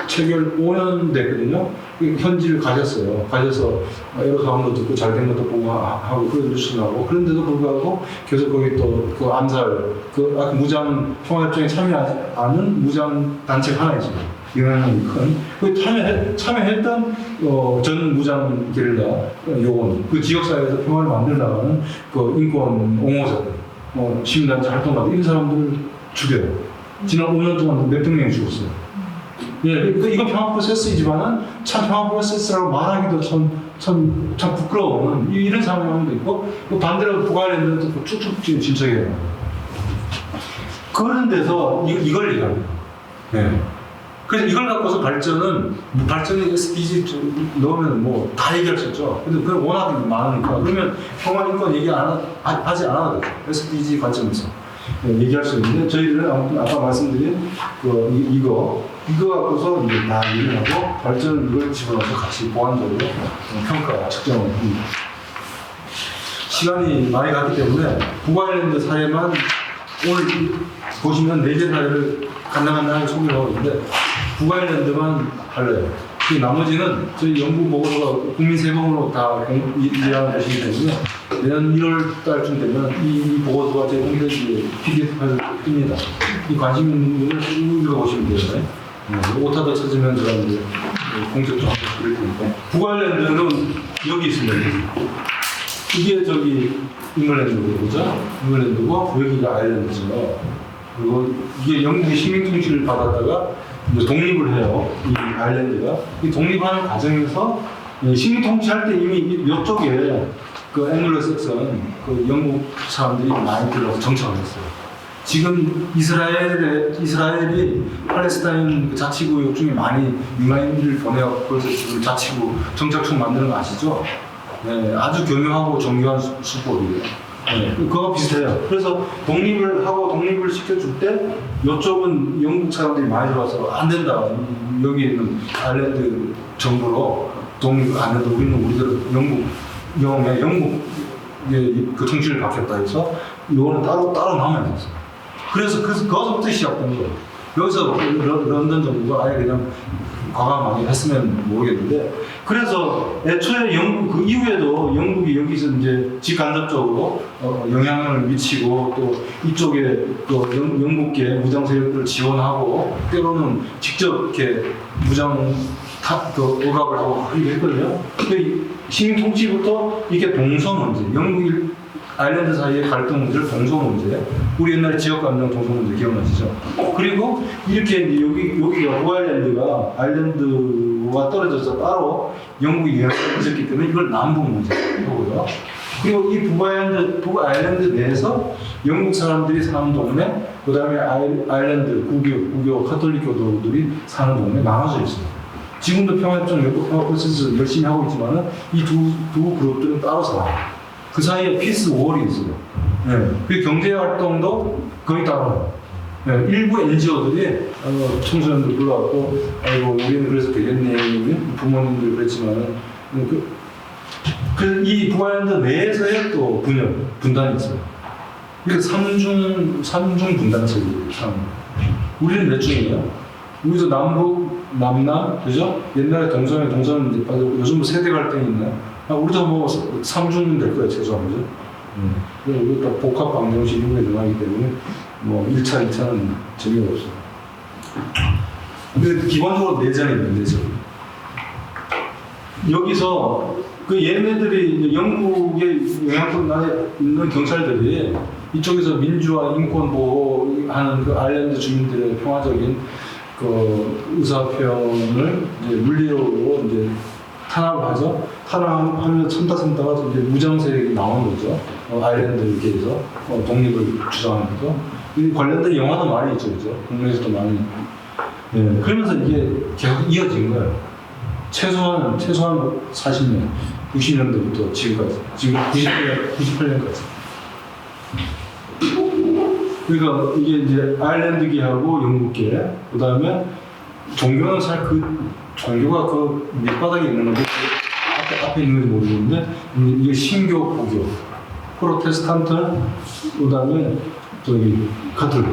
체결 5년 됐거든요. 현지를 가셨어요. 가셔서 여러 사람도 듣고 잘된 것도 보고 하고 그런 뉴스 나오고 그런데도 불구하고 계속 거기 또 그 암살 무장 평화협정에 참여하지 않은 무장 단체가 하나 있습니다. 영향력이 큰. 그 참여했던 전 무장 게릴라 요원 그 지역사회에서 평화를 만들어 나가는 그 인권 옹호자들 시민단체 활동가들 이런 사람들을 죽여요. 지난 5년 동안 몇백 명이 죽었어요. 예, 이건 평화 프로세스이지만은 참 평화 프로세스라고 말하기도 참 부끄러운 이런 상황도 있고 반대로 북아일랜드도 쭉쭉 진척해요. 그런 데서 이걸 얘기합니다. 네. 그래서 이걸 갖고서 발전이 SDG 넣으면 뭐 다 얘기할 수 있죠. 근데 그게 워낙 많으니까 그러면 평화 인권 얘기 하지 않아도 되죠. SDG 관점에서 얘기할 수 있는데 저희들은 아무튼 아까 말씀드린 이거 갖고서 이제 다 얘기를 하고 발전 이걸 집어넣어서 같이 보완적으로 평가 측정을 합니다. 시간이 많이 갔기 때문에 북아일랜드 사례만 오늘 보시면 4개 사례를 간단하게 소개하고 있는데 북아일랜드만 달라요. 그 나머지는 저희 연구 보고서가 국민 세금으로 다 이해하는 것이기 때문에 내년 1월 달쯤 되면 이 보고서가 제 홈페이지에 PDF로 뜹니다. 이 관심 있는 분을 쭉 읽어보시면 돼요. 오타도 찾으면 제가 이제 공적 좀 드릴 테니까. 북아일랜드는 여기 있습니다. 이게 저기 잉글랜드고, 그죠? 잉글랜드고, 여기가 아일랜드죠. 그리고 이게 영국의 식민통치를 받았다가 이제 독립을 해요. 이 아일랜드가. 이 독립하는 과정에서 식민통치할 때 이미 이쪽에 그 앵글로색슨, 그 영국 사람들이 많이 들어서 정착을 했어요. 지금 이스라엘이 팔레스타인 자치구역 중에 많이 민간인들을 보내고 그래서 지금 자치구 정착촌 만드는 거 아시죠? 네, 아주 교묘하고 정교한 수법이에요. 네, 그거 비슷해요. 그래서 독립을 시켜줄 때 이쪽은 영국 사람들이 많이 들어와서 안 된다. 여기는 아일랜드 정부로 독립 안 해도 우리들은 영국 그 정치를 받겠다 해서 이거는 따로 남아야 됐어요. 그래서 거기서부터 시작된 거예요. 여기서 런던 정부가 아예 그냥 과감하게 했으면 모르겠는데, 그래서 애초에 그 이후에도 영국이 여기서 이제 직간접적으로 영향을 미치고 또 이쪽에 또 영국계 무장 세력들을 지원하고 때로는 직접 이렇게 무장 억압을 하고 이렇게 했거든요. 식민 통치부터 이게 동서 문제, 영국 아일랜드 사이의 갈등 문제를 동서 문제, 우리 옛날에 지역 감정 동서 문제 기억나시죠? 그리고 이렇게 여기가 북아일랜드가 아일랜드와 떨어져서 따로 영국이 영향을 미쳤기 때문에 이걸 남북 문제고요. 그리고 이 북아일랜드 내에서 영국 사람들이 사는 동네, 그 다음에 아일랜드 구교 카톨릭 교도들이 사는 동네 나눠져 있어요. 지금도 평화협정 외국 평화 프로세스 열심히 하고 있지만은 이 두 그룹들은 따로 살아요. 그 사이에 피스 월이 있어요. 네. 그 경제 활동도 거의 따로. 네. 일부 NGO들이 청소년들 불러왔고, 아이고 우리는 그래서 되겠네, 부모님들 그랬지만은 이 북아일랜드 내에서의 또 분단이 있어요. 그러니까 삼중 분단체제예요. 우리는 몇 중이에요? 우리도 남북, 남남, 그죠? 옛날에 동서는 이제 빠지고 요즘 뭐 세대 갈등이 있나요? 우리도 뭐 3주는 될 거예요, 최소한. 그죠? 그리고 또 복합 방정식 이후에 일어나기 때문에 뭐 1차, 2차는 재미가 없어요. 근데 기본적으로 내전입니다, 내전. 여기서 그 얘네들이 영국의 영향권 안에 있는 경찰들이 이쪽에서 민주화, 인권 보호하는 그 아일랜드 주민들의 평화적인 그 의사표현을 이제 물리적으로 이제 탄압하죠. 탄압하면 참다가 이제 무장 세력이 나오는 거죠. 아일랜드에서 독립을 주장하는 거죠. 이 관련된 영화도 많이 있죠, 그죠? 국내에서도 많이. 네. 그러면서 이게 계속 이어진 거예요. 최소한 40년, 90년대부터 지금까지, 지금 98년까지. 그러니까 이게 이제 아일랜드계하고 영국계, 그 다음에 종교는 종교가 그 밑바닥에 있는 건데 앞에 있는 건지 모르겠는데 이게 신교, 부교, 프로테스탄트, 그 다음에 저기 카톨릭.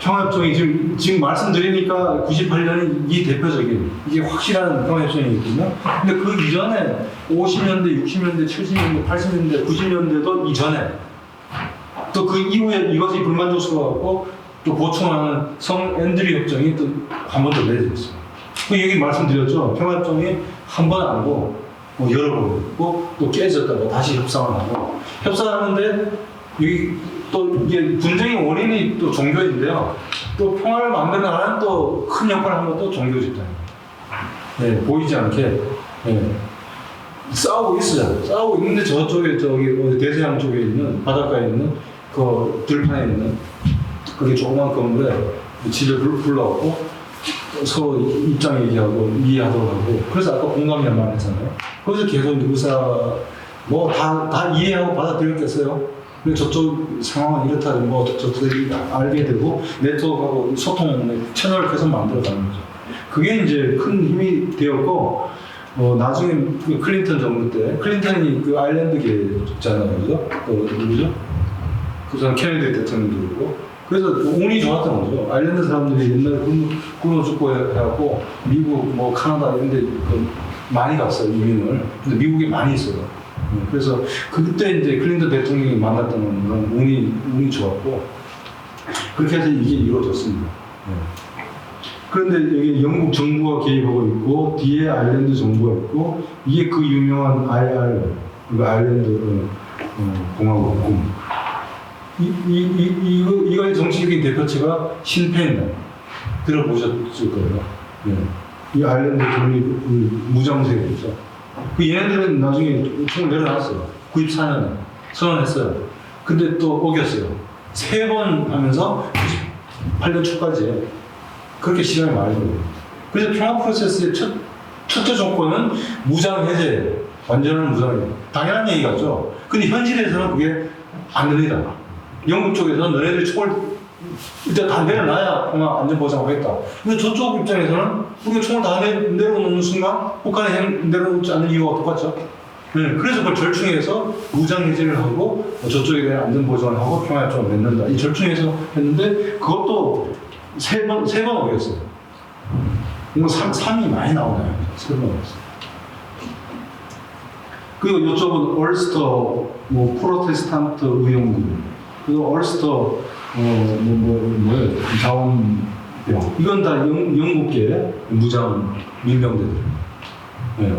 평화협정이 지금 말씀드리니까 98년이 이 대표적인 이게 확실한 평화협정이거든요. 근데 그 이전에 50년대, 60년대, 70년대, 80년대, 90년대도 이전에 또 그 이후에 이것이 불만족스러워갖고 또 보충하는 성 앤드류 협정이 또 한 번 더 내려졌어요. 그 얘기 말씀드렸죠. 평화협정이 한 번 아니고 여러 번 있고 또 깨졌다가 다시 협상을 하고 협상하는데 여기 또 이게 분쟁의 원인이 또 종교인데요. 또 평화를 만들어가는 또 큰 역할을 하는 것도 종교 집단이에요. 네, 보이지 않게 네. 싸우고 있어요. 싸우고 있는데 저쪽에 대서양 쪽에 있는 바닷가에 있는 그 들판에 있는 그게 조그만 건물에 집에 불러왔고 서로 입장 얘기하고 이해하도록 하고 그래서 아까 공감이란 말 했잖아요. 거기서 계속 의사 뭐 다 이해하고 받아들였겠어요. 근데 저쪽 상황은 이렇다든 뭐 저쪽이 알게 되고 네트워크하고 소통 채널을 계속 만들어가는 거죠. 그게 이제 큰 힘이 되었고 나중에 그 클린턴 정부 때 클린턴이 그 아일랜드계잖아요, 그죠? 누구죠? 그 사람 케네디 대통령도 그러고 그래서 운이 좋았던 거죠. 아일랜드 사람들이 옛날에 굶어 죽고 해갖고 미국 뭐 카나다 이런 데 많이 갔어요, 이민을. 근데 미국에 많이 있어요. 그래서 그때 이제 클린턴 대통령이 만났던 건 운이 좋았고 그렇게 해서 이게 이루어졌습니다. 그런데 여기 영국 정부가 개입하고 있고 뒤에 아일랜드 정부가 있고 이게 그 유명한 IR, 그 아일랜드 공화국 꿈. 이거의 정치적인 대표체가 신펜 들어보셨을 거예요. 이 아일랜드 독립 무장세력이죠. 그 얘네들은 나중에 총을 내려놨어요. 94년에 선언했어요. 근데 또 어겼어요. 3번 하면서 98년 초까지 그렇게 시간이 많이 걸려요. 그래서 평화 프로세스의 첫째 조건은 무장 해제예요. 완전한 무장이에요. 당연한 얘기 같죠? 근데 현실에서는 그게 안 됩니다. 영국 쪽에서는 너네들 총을 일단 다 내려놔야 평화 안전보장하겠다. 근데 저쪽 입장에서는 우리가 총을 다 내려놓는 순간 북한에 내려놓지 않는 이유가 똑같죠. 그래서 그걸 절충해서 무장 해제를 하고 저쪽에 대한 안전보장을 하고 평화협정을 맺는다. 이 절충해서 했는데 그것도 세 번 어겼어요. 3이 많이 나오나요? 3번 어겼어요. 그리고 이쪽은 얼스터 프로테스탄트 의용군. 그리고 얼스터 뭐예요? 자원병. 이건 다 영국계 무장 민병대들.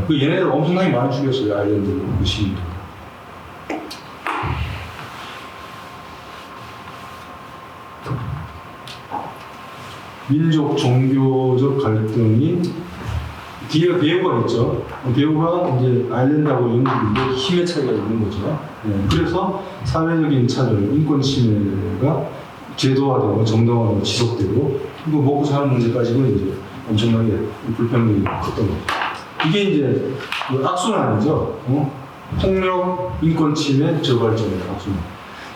그 얘네들 엄청나게 많이 죽였어요. 아일랜드 그 시민들. 민족, 종교적 갈등이 뒤에 배우가 있죠. 배우가 이제 아일랜드하고 영국인데 힘의 차이가 있는 거죠. 그래서 사회적인 차별, 인권 침해가 제도화되고 정당화되고 지속되고 그리고 먹고 사는 문제까지는 이제 엄청나게 불평등이 컸던 거죠. 이게 이제 그 악순환이죠. 폭력, 인권 침해, 저발전의 악순환.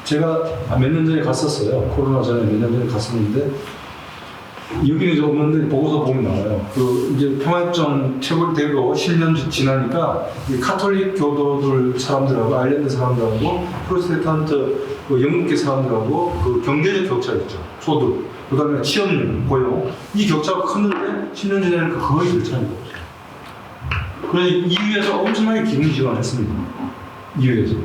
제가 몇 년 전에 갔었어요. 코로나 전에 몇 년 전에 갔었는데 여기는 좀 없는데 보고서 보면 나와요. 그 이제 평화협정 체결되고 10년 지나니까 카톨릭 교도들 사람들하고 아일랜드 사람들하고 프로테스탄트 그 영국계 사람들하고 그 경제적 격차 있죠. 소득, 그다음에 취업률, 고용 이 격차가 컸는데 10년 지나니까 거의 일치하는 거죠. 그래서 EU에서 엄청나게 기능 지원을 했습니다. EU에서.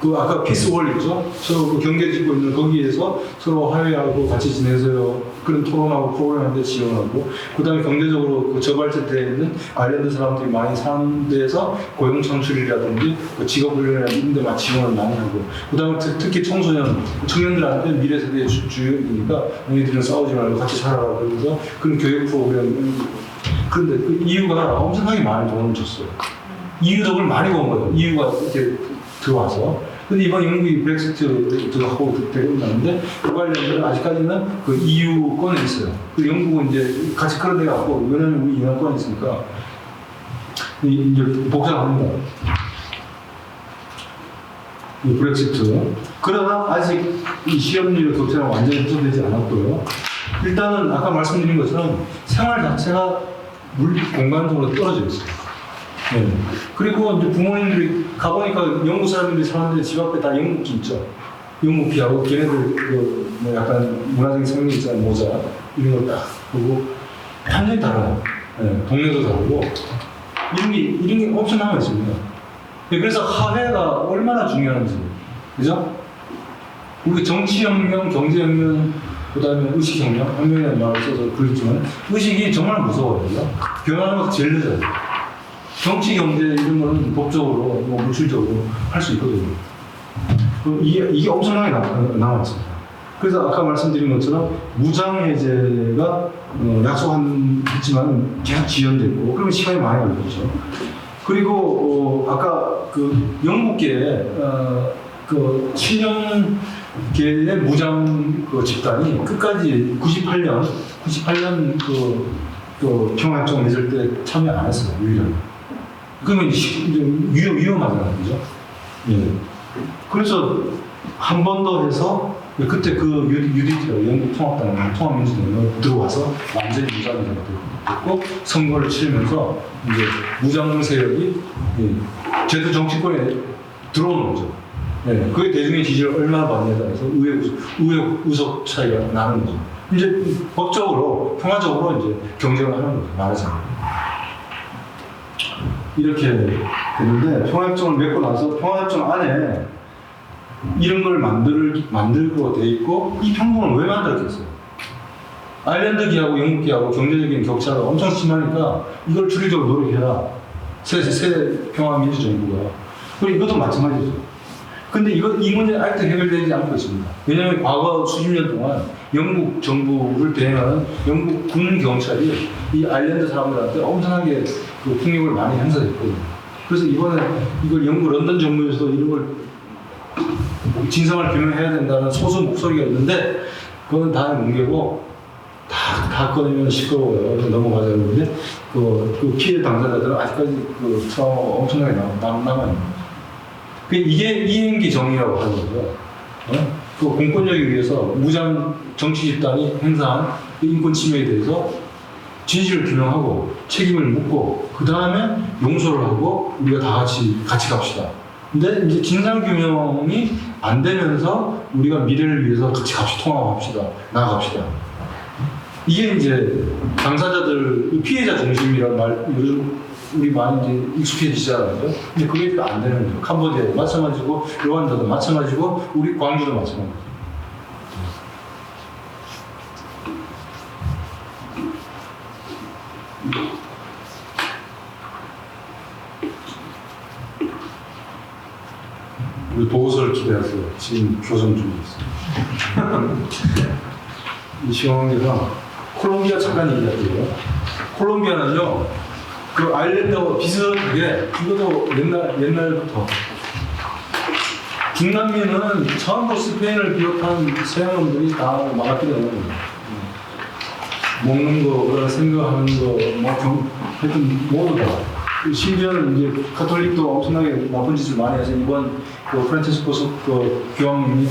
그 아까 피스월 있죠? 서로 그 경계 짓고 있는 거기에서 서로 화해하고 같이 지내세요. 그런 토론하고 프로그램한테 지원하고 그 다음에 경제적으로 그 저발전되어 있는 아일랜드 사람들이 많이 사는 데에서 고용 창출이라든지 그 직업 훈련이라든지 이런 데만 지원을 많이 하고 그 다음에 특히 청년들한테 미래 세대의 주역이니까 너희들은 싸우지 말고 같이 살아라 그러면서 그런 교육 프로그램 그런데 그 EU가 엄청나게 많이 돈을 줬어요. EU 덕을 많이 본 거예요. EU가 이렇게 들어와서. 근데 이번 영국이 브렉시트도 하고 되고 나는데 그 관련해서 아직까지는 그 EU권에 있어요. 그 영국은 이제 같이 끌어내 갖고 왜냐면 우리 인하권이 있으니까 이제 복잡합니다. 이 브렉시트. 그러나 아직 이 실업률 격차는 완전히 해소되지 않았고요. 일단은 아까 말씀드린 것처럼 생활 자체가 공간적으로 떨어져 있어요. 그리고 이제 부모님들이 가보니까 영국 사람들이 사는데 집 앞에 다 영국기 있죠. 영국기하고 걔네들 뭐 약간 문화적인 성향이 있잖아요. 모자 이런 걸 딱 보고 완전히 달라요. 동네도 다르고 이런 게 엄청 남아 있습니다. 그래서 화해가 얼마나 중요한지, 그죠? 우리 정치혁명, 경제혁명, 그다음에 의식혁명, 혁명이라는 말을 써서 그랬지만 의식이 정말 무서워요. 변하는 것도 제일 늦어요. 정치, 경제 이런 거는 법적으로, 물질적으로 할 수 있거든요. 이게 엄청나게 남았습니다. 그래서 아까 말씀드린 것처럼 무장해제가 약속했지만 계속 지연됐고, 그러면 시간이 많이 걸리죠. 그리고 아까 그 영국계 그 7년 걔네 무장 그 집단이 끝까지 98년 그 평화협정 맺을 때 참여 안 했어요, 유일하게. 그러면 위험하잖아요, 그죠? 예. 그래서 한 번 더 해서 그때 그 UDT라고 영국 통합민주당이 들어와서 완전히 무장이 됐고 선거를 치르면서 이제 무장 세력이 제도 정치권에 들어오는 거죠. 네, 그게 대중의 지지를 얼마나 받느냐에 따라서 의회 의석 차이가 나는 거죠. 이제 법적으로 평화적으로 이제 경쟁을 하는 거죠. 말하자면 이렇게 됐는데 평화협정을 맺고 나서 평화협정 안에 이런 걸 만들고 돼 있고 이 평균을 왜 만들었겠어요? 아일랜드기하고 영국기하고 경제적인 격차가 엄청 심하니까 이걸 줄이도록 노력해라. 새 평화민주정부가. 그리고 이것도 마찬가지죠. 근데 이 문제는 아직도 해결되지 않고 있습니다. 왜냐하면 과거 수십 년 동안 영국 정부를 대행하는 영국 군 경찰이 이 아일랜드 사람들한테 엄청나게 그 폭력을 많이 행사했거든요. 그래서 이번에 이걸 영국 런던 정부에서 이런 걸 진상을 규명해야 된다는 소수 목소리가 있는데 그건 다 뭉개고 다 꺼내면 시끄러워요. 넘어가자 그러는데 그 피해 당사자들은 아직까지 그 트라우마가 엄청나게 남아있는 이게 이행기 정의라고 하는 거죠. 그 공권력에 의해서 무장 정치 집단이 행사한 인권 침해에 대해서 진실을 규명하고 책임을 묻고 그 다음에 용서를 하고 우리가 다 같이 갑시다. 근데 이제 진상 규명이 안 되면서 우리가 미래를 위해서 같이 통합합시다. 나아갑시다. 이게 이제 당사자들 피해자 중심이라는 말 요즘 우리 많이 이제 익숙해지잖아요. 근데 그게 안 되는 거죠. 캄보디아도 마찬가지고, 르완다도 마찬가지고, 우리 광주도 마찬가지고. 우리 보고서를 기대하세요. 지금 교정 중에 있어요. 이 시황관계가 콜롬비아 잠깐 얘기할게요. 콜롬비아는요. 그 아일랜드와 비슷하게 이것도 옛날부터 중남미는 전부 스페인을 비롯한 서양놈들이 다 막았거든요. 먹는 거, 그런 생각하는 거, 하여튼 모두 다. 심지어는 이제 카톨릭도 엄청나게 나쁜 짓을 많이 해서 이번 그 프란치스코 그 교황님이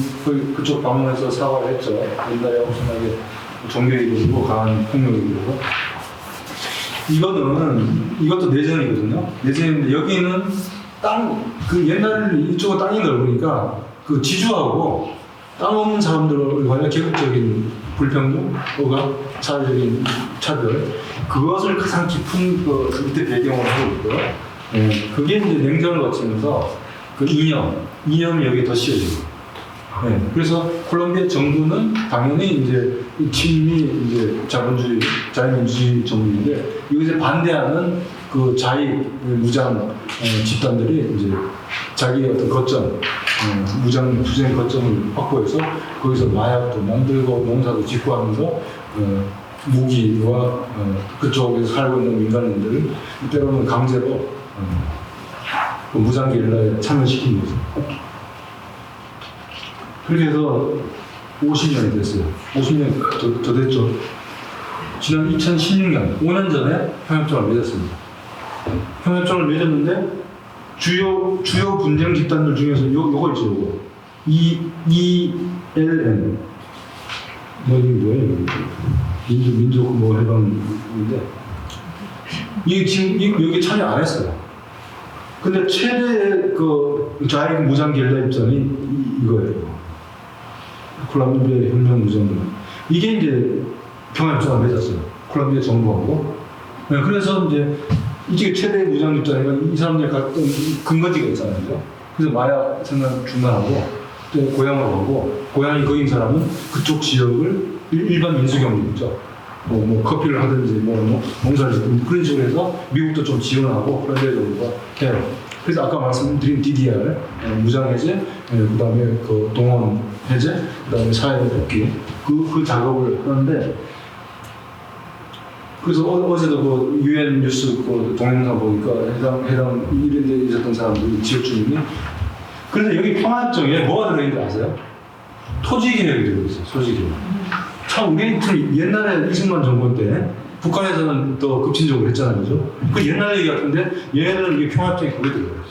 그쪽 방문해서 사과를 했죠. 옛날에 엄청나게 종교에 이르고 강한 폭력에 이르고. 이것도 내전이거든요. 내전인데 여기는 그 옛날 이쪽은 땅이 넓으니까 그 지주하고 땅 없는 사람들을 관한 계급적인 불평등, 사회적인 차별, 그것을 가장 깊은 그 밑에 배경으로 하고 있고요. 그게 이제 냉전을 거치면서 그 이념이 여기에 더 씌워지고. 그래서 콜롬비아 정부는 당연히 이제 친미 이제 자유민주주의 정부인데 이것에 반대하는 그 무장 집단들이 이제 자기의 어떤 거점, 무장 투쟁 거점을 확보해서 거기서 마약도 만들고 농사도 짓고 하면서 무기와 그쪽에서 살고 있는 민간인들을 때로는 강제로 그 무장 게릴라에 참여시키는 거죠. 그렇게 해서 50년이 됐어요. 50년 더 됐죠. 지난 2016년, 5년 전에 평협정을 맺었습니다. 평협정을 맺었는데 주요 분쟁 집단들 중에서 요거 있죠, 요거. ELN. 이게 뭐예요? 민족 해방인데. 이게 지금 여기 참여 안 했어요. 근데 최대의 그 좌익 무장 게릴라 입장이 이거예요. 콜롬비아 혁명 무장들. 이게 이제 평화협정을 맺었어요. 콜롬비아 정부하고. 그래서 이게 최대 무장 입장이면 이 사람들이 갖던 근거지가 있잖아요. 그래서 마약 생산 중단하고 또 고향으로 가고 고향이 거인 사람은 그쪽 지역을 일반 민수경제죠. 커피를 하든지 농사를 짓든지 그런 식으로 해서 미국도 좀 지원하고 콜롬비아 정부가 해요. 그래서 아까 말씀드린 DDR, 무장 해제, 그 다음에 그 동원 해제, 그 다음에 사회 복귀, 그 작업을 하는데, 그래서 어제도 그 UN 뉴스 그 동영상 보니까 해당 이런 데 있었던 사람들이 지역 주민이. 그래서 여기 평화협정에 뭐가 들어있는지 아세요? 토지 개혁이 되고 있어요. 토지 개혁. 참 우리 좀 옛날에 이승만 정권 때 북한에서는 또 급진적으로 했잖아요, 그죠? 그 옛날 얘기 같은데 얘네들은 이게 평화협정이 거기 들어가요.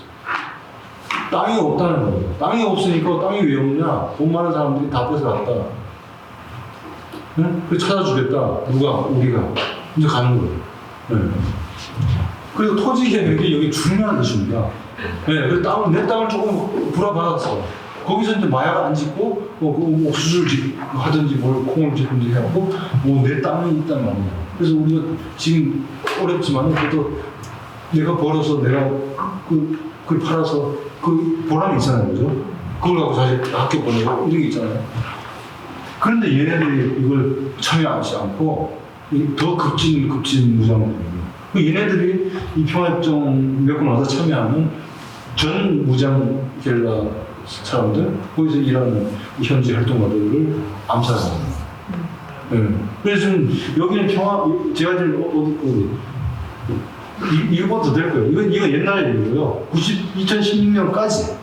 땅이 없다는 거예요. 땅이 없으니까 땅이 왜 없냐? 돈 많은 사람들이 다 뺏어갔다. 응? 그래서 찾아주겠다. 누가? 우리가. 이제 가는 거예요. 네. 그래서 토지 개혁이 여기 중요한 것입니다. 네, 그래서 내 땅을 조금 불화받았어. 거기서 이제 마약 안 짓고, 뭐 옥수수를 하든지, 뭘 콩을 짓든지 해갖고, 내 땅이 있단 말이야. 그래서 우리가 지금 어렵지만, 그래도 내가 벌어서 내가 그걸 팔아서 그 보람이 있잖아요. 그죠? 그걸 갖고 자식 학교 보내고 이런 게 있잖아요. 그런데 얘네들이 이걸 참여하지 않고, 더 급진 무장을 얘네들이 이 평화협정 몇 번 와서 참여하는 전 무장 게릴라 사람들, 거기서 일하는 현지 활동가들을 암살하는 거예요. 네. 그래서 지금 여기는 제가 지금 이거보다 더 될 거예요. 이거 옛날 얘기고요. 2016년까지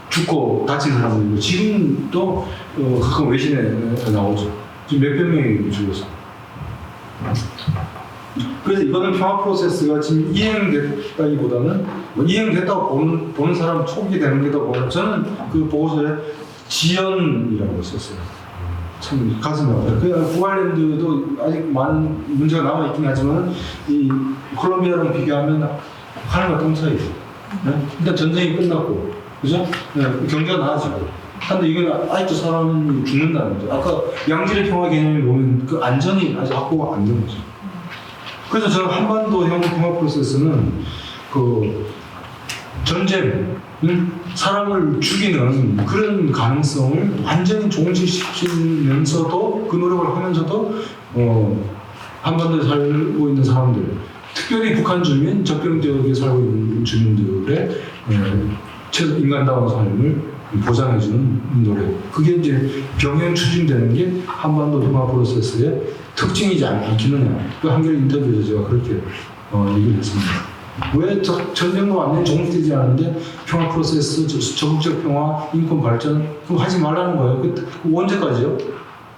죽고 다친 사람들이고, 지금도 가끔 외신에 나오죠. 지금 몇백 명이 죽었어요. 그래서 이거는 평화 프로세스가 지금 이행됐다기보다는 이행됐다고 보는 사람 촉이 되는 게더 보면 저는 그 보고서에 지연이라고 썼어요. 참 가슴이 아파요. 그 구알랜드도 아직 많은 문제가 남아 있긴 하지만 이 콜롬비아랑 비교하면 하늘과 땅 차이죠. 네? 일단 전쟁이 끝났고, 그죠? 네, 경제가 나아지고. 근데 이건 아직도 사람이 죽는다는 거죠. 아까 양질의 평화 개념을 보면 그 안전이 아직 확보가 안 된 거죠. 그래서 저는 한반도형 평화 프로세스는 그 전쟁, 사람을 죽이는 그런 가능성을 완전히 종식시키면서도 그 노력을 하면서도 한반도에 살고 있는 사람들, 특별히 북한 주민, 접경 지역에 살고 있는 주민들의 인간다운 삶을 보장해주는 노력. 그게 이제 병행 추진되는 게 한반도 평화 프로세스의 특징이지 않겠느냐. 그 한겨레 인터뷰에서 제가 그렇게 얘기를 했습니다. 왜 전쟁도 완전히 종식되지 않은데 평화 프로세스, 적극적 평화, 인권 발전, 그거 하지 말라는 거예요. 그 언제까지요?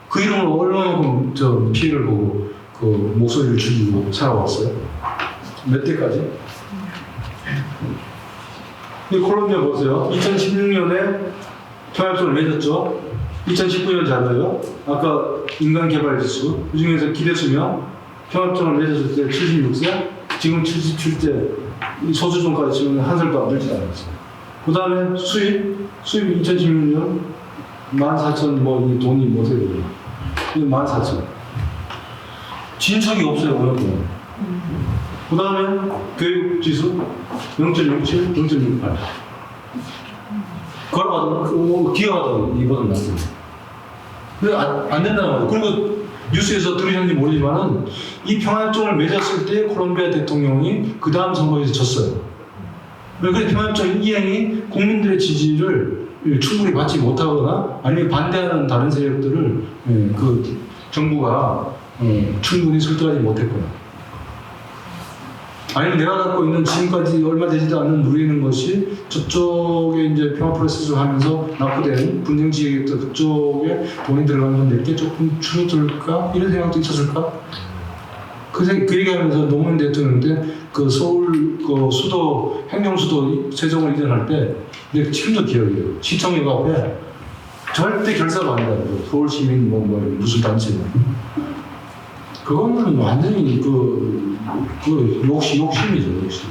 그 이름으로 얼마만큼 피해를 보고 그 목소리를 죽이고 살아왔어요? 몇 대까지? 콜롬비아 보세요. 2016년에 평화협정을 맺었죠. 2019년 자료요. 아까 인간개발지수, 그 중에서 기대수명, 평화협정을 맺었을 때 76세, 지금 77세, 소수종까지 치면 한 살도 안 되지 않았어요. 그 다음에 수입 2016년 14,000, 이 돈이 뭐세요? 14,000. 진척이 없어요, 오랫동안. 그 다음에 교육지수 0.67, 0.68. 걸어가도, 기어가도 이보다 낫습니다. 근데 안 된다는 거예요. 그리고 뉴스에서 들으셨는지 모르지만은 이 평화협정을 맺었을 때 콜롬비아 대통령이 그 다음 선거에서 졌어요. 그래서 평화협정 이행이 국민들의 지지를 충분히 받지 못하거나 아니면 반대하는 다른 세력들을 그 정부가 충분히 설득하지 못했거나 아니면 내가 갖고 있는 지금까지 얼마 되지도 않는 누리는 것이 저쪽에 이제 평화 프로세스를 하면서 납부된 분쟁 지역에 그쪽에 돈이 들어가면 내게 조금 줄어들까? 이런 생각도 있었을까? 그 얘기하면서 노무현 대통령 때 그 서울 그 수도 행정수도 세종을 이전할 때 내가 지금도 기억해요. 시청역 앞에 절대 결사가 아니라고 서울시민 무슨 단체 그거는 완전히 욕심이죠, 욕심.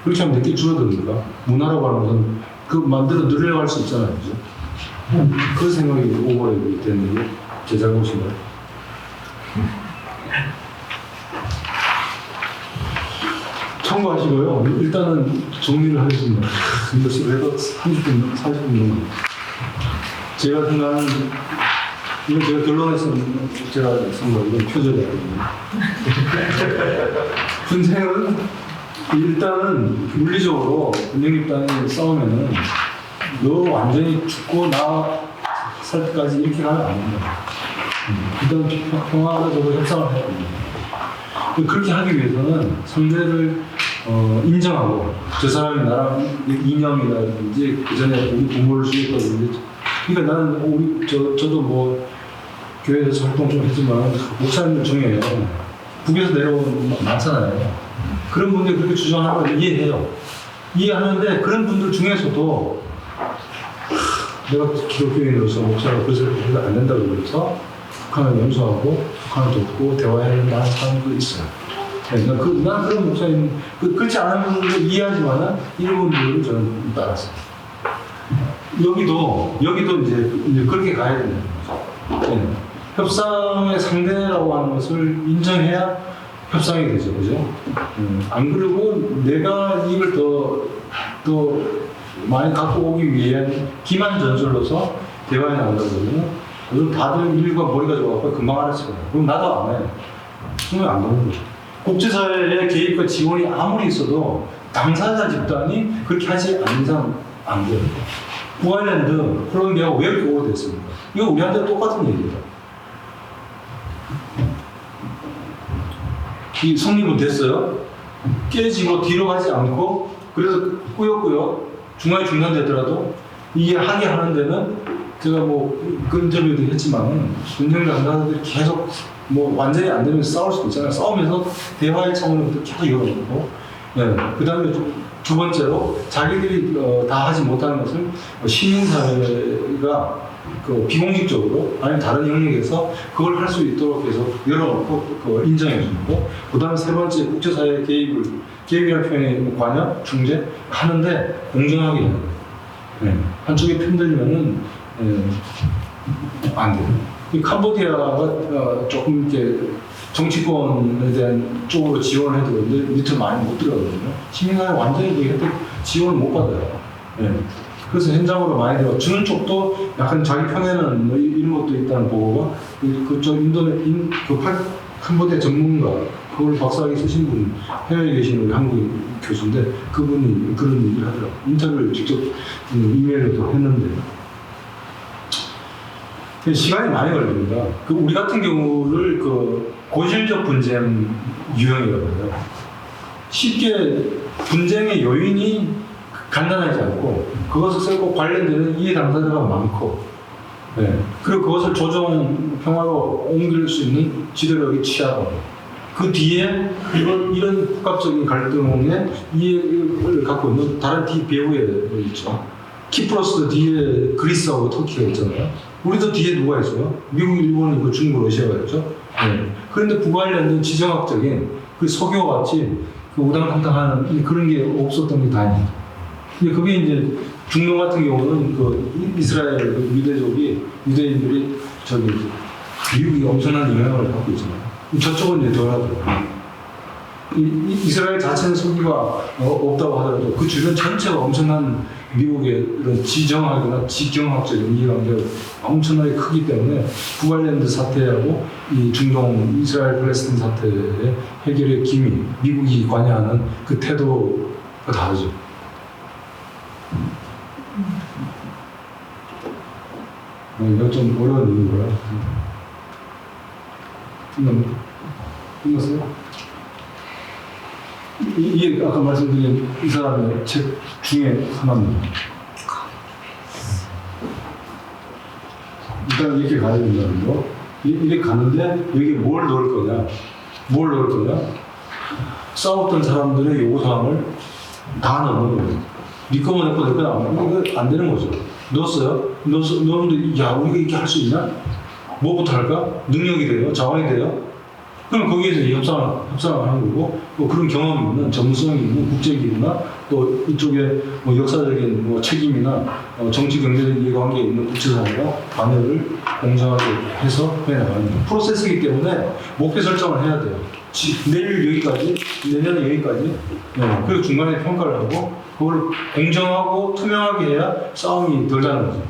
그렇게 하면 내게 줄어드니까. 문화라고 하는 것은 그 만들어 늘려갈 수 있잖아요, 그죠? 그 생각이 오버랩이 되는 게 제 잘못인가요? 참고하시고요. 일단은 정리를 하겠습니다. 그래도 30분, 40분 정도. 제가 생각하는 이건 제가 결론에서 제가 쓴 거, 이건 표절이거든요. 분쟁은 일단은 물리적으로 분쟁집단이 싸우면은 너 완전히 죽고 나 살 때까지 이렇게 가면 안 된다. 일단 평화적으로 협상을 해야 됩니다. 그렇게 하기 위해서는 상대를 인정하고 저 사람이 나랑 이념이라든지 그 전에 우리 부모를 죽였다든지 그러니까 나는 저도 뭐 교회에서 활동 좀 했지만 목사님들 중에 북에서 내려온 많잖아요. 그런 분들이 그렇게 주장하는 걸 이해해요. 이해하는데 그런 분들 중에서도 내가 기독교인으로서 목사가 그래서 안 된다고 그래서 북한을 용서하고 북한을 돕고 대화해야 된다는 사람도 있어요. 네, 난 그런 목사님 그렇지 않은 분들도 이해하지만은 이런 분들을 저는 따랐어요. 여기도 이제 그렇게 가야 되는 거죠. 네. 협상의 상대라고 하는 것을 인정해야 협상이 되죠, 그죠? 안 그러고 내가 이걸 더 많이 갖고 오기 위한 기만 전술로서 대화에 나온다고 그러면 요즘 다들 일과 머리가 좋아서 금방 알았을 거예요. 그럼 나도 안 해. 그러면 안 되는 거죠. 국제사회의 개입과 지원이 아무리 있어도 당사자 집단이 그렇게 하지 않는 이상 안 돼요. 북아일랜드, 콜롬비아가 왜 이렇게 오래됐습니까? 이거 우리한테 똑같은 얘기예요. 이 성립은 됐어요. 깨지고 뒤로 가지 않고 그래서 꾸역꾸역 중간에 중단되더라도 이게 하게 하는 데는 제가 뭐 그 인터뷰도 했지만 분쟁 당사자들이 계속 뭐 완전히 안 되면 싸울 수도 있잖아요. 싸우면서 대화의 차원을 계속 열어놓고 네. 그 다음에 두 번째로 자기들이 다 하지 못하는 것을 시민사회가 그 비공식적으로 아니면 다른 영역에서 그걸 할 수 있도록 해서 열어놓고 그걸 인정해주고 그 다음에 세 번째 국제사회 개입이라는 표현이 관여, 중재 하는데 공정하게 해야 돼요. 네. 한쪽에 편들면은 안 돼요. 이 캄보디아가 조금 이렇게 정치권에 대한 쪽으로 지원을 해도 그런데 밑으로 많이 못 들어가거든요. 시민사회 완전히 그 혜택 지원을 못 받아요. 네. 그래서 현장으로 많이 들어 주는 쪽도 약간 자기 편에는 뭐 이런 것도 있다는 보고가 그쪽 캄보디아 전문가 그걸 박사학위 쓰신 분 해외에 계신 우리 한국 교수인데 그분이 그런 얘기를 하더라고요. 인터뷰를 직접 이메일로도 했는데 시간이 많이 걸립니다. 우리 같은 경우를 고질적 분쟁 유형이라고 해요. 쉽게 분쟁의 요인이 간단하지 않고 그것을 꼭 관련되는 이해 당사자가 많고 네. 그리고 그것을 조정 평화로 옮길 수 있는 지도력이 취하고 그 뒤에 이런 복합적인 갈등에 이해를 갖고 있는 다른 배후에 있죠. 키프로스도 뒤에 그리스하고 터키가 있잖아요. 우리도 뒤에 누가 있어요? 미국, 일본, 있고 중국, 러시아가 있죠. 네. 그런데 북아일랜드는 지정학적인 그 소교같이 그 우당탕탕하는 그런 게 없었던 게 다행이에요. 근데 그게 이제 중동 같은 경우는 그 이스라엘 유대인들이 미국이 엄청난 영향을 받고 있잖아요. 저쪽은 이제 덜하더라고요. 이스라엘 자체는 소비가 없다고 하더라도 그 주변 전체가 엄청난 미국의 이런 지정학이나 지경학적인 이해관계가 엄청나게 크기 때문에 북아일랜드 사태하고 이 중동 이스라엘 팔레스타인 사태의 해결의 기미, 미국이 관여하는 그 태도가 다르죠. 이거 좀 어려운 일인 거야. 끝났어요? 이게 아까 말씀드린 이 사람의 책 중에 하나입니다. 일단 이렇게 가야 된다는 거. 이렇게 가는데 여기 뭘 넣을 거냐? 싸웠던 사람들의 요구사항을 다 넣는 거예요. 네 거만 넣고 내 거는 이거 안 되는 거죠. 넣었는데 야 우리가 이렇게 할 수 있냐? 뭐부터 할까? 능력이 돼요? 자원이 돼요? 그럼 거기에서 협상을 하는 거고, 또 그런 경험이 있는, 전문성이 있는 국제기구나, 또 이쪽에 뭐 역사적인 뭐 책임이나 정치 경제적인 이해관계에 있는 국제사회가 관여를 공정하게 해서 해나가는 프로세스이기 때문에 목표 설정을 해야 돼요. 내일 여기까지, 내년 여기까지, 네. 그리고 중간에 평가를 하고, 그걸 공정하고 투명하게 해야 싸움이 덜 나는 거죠.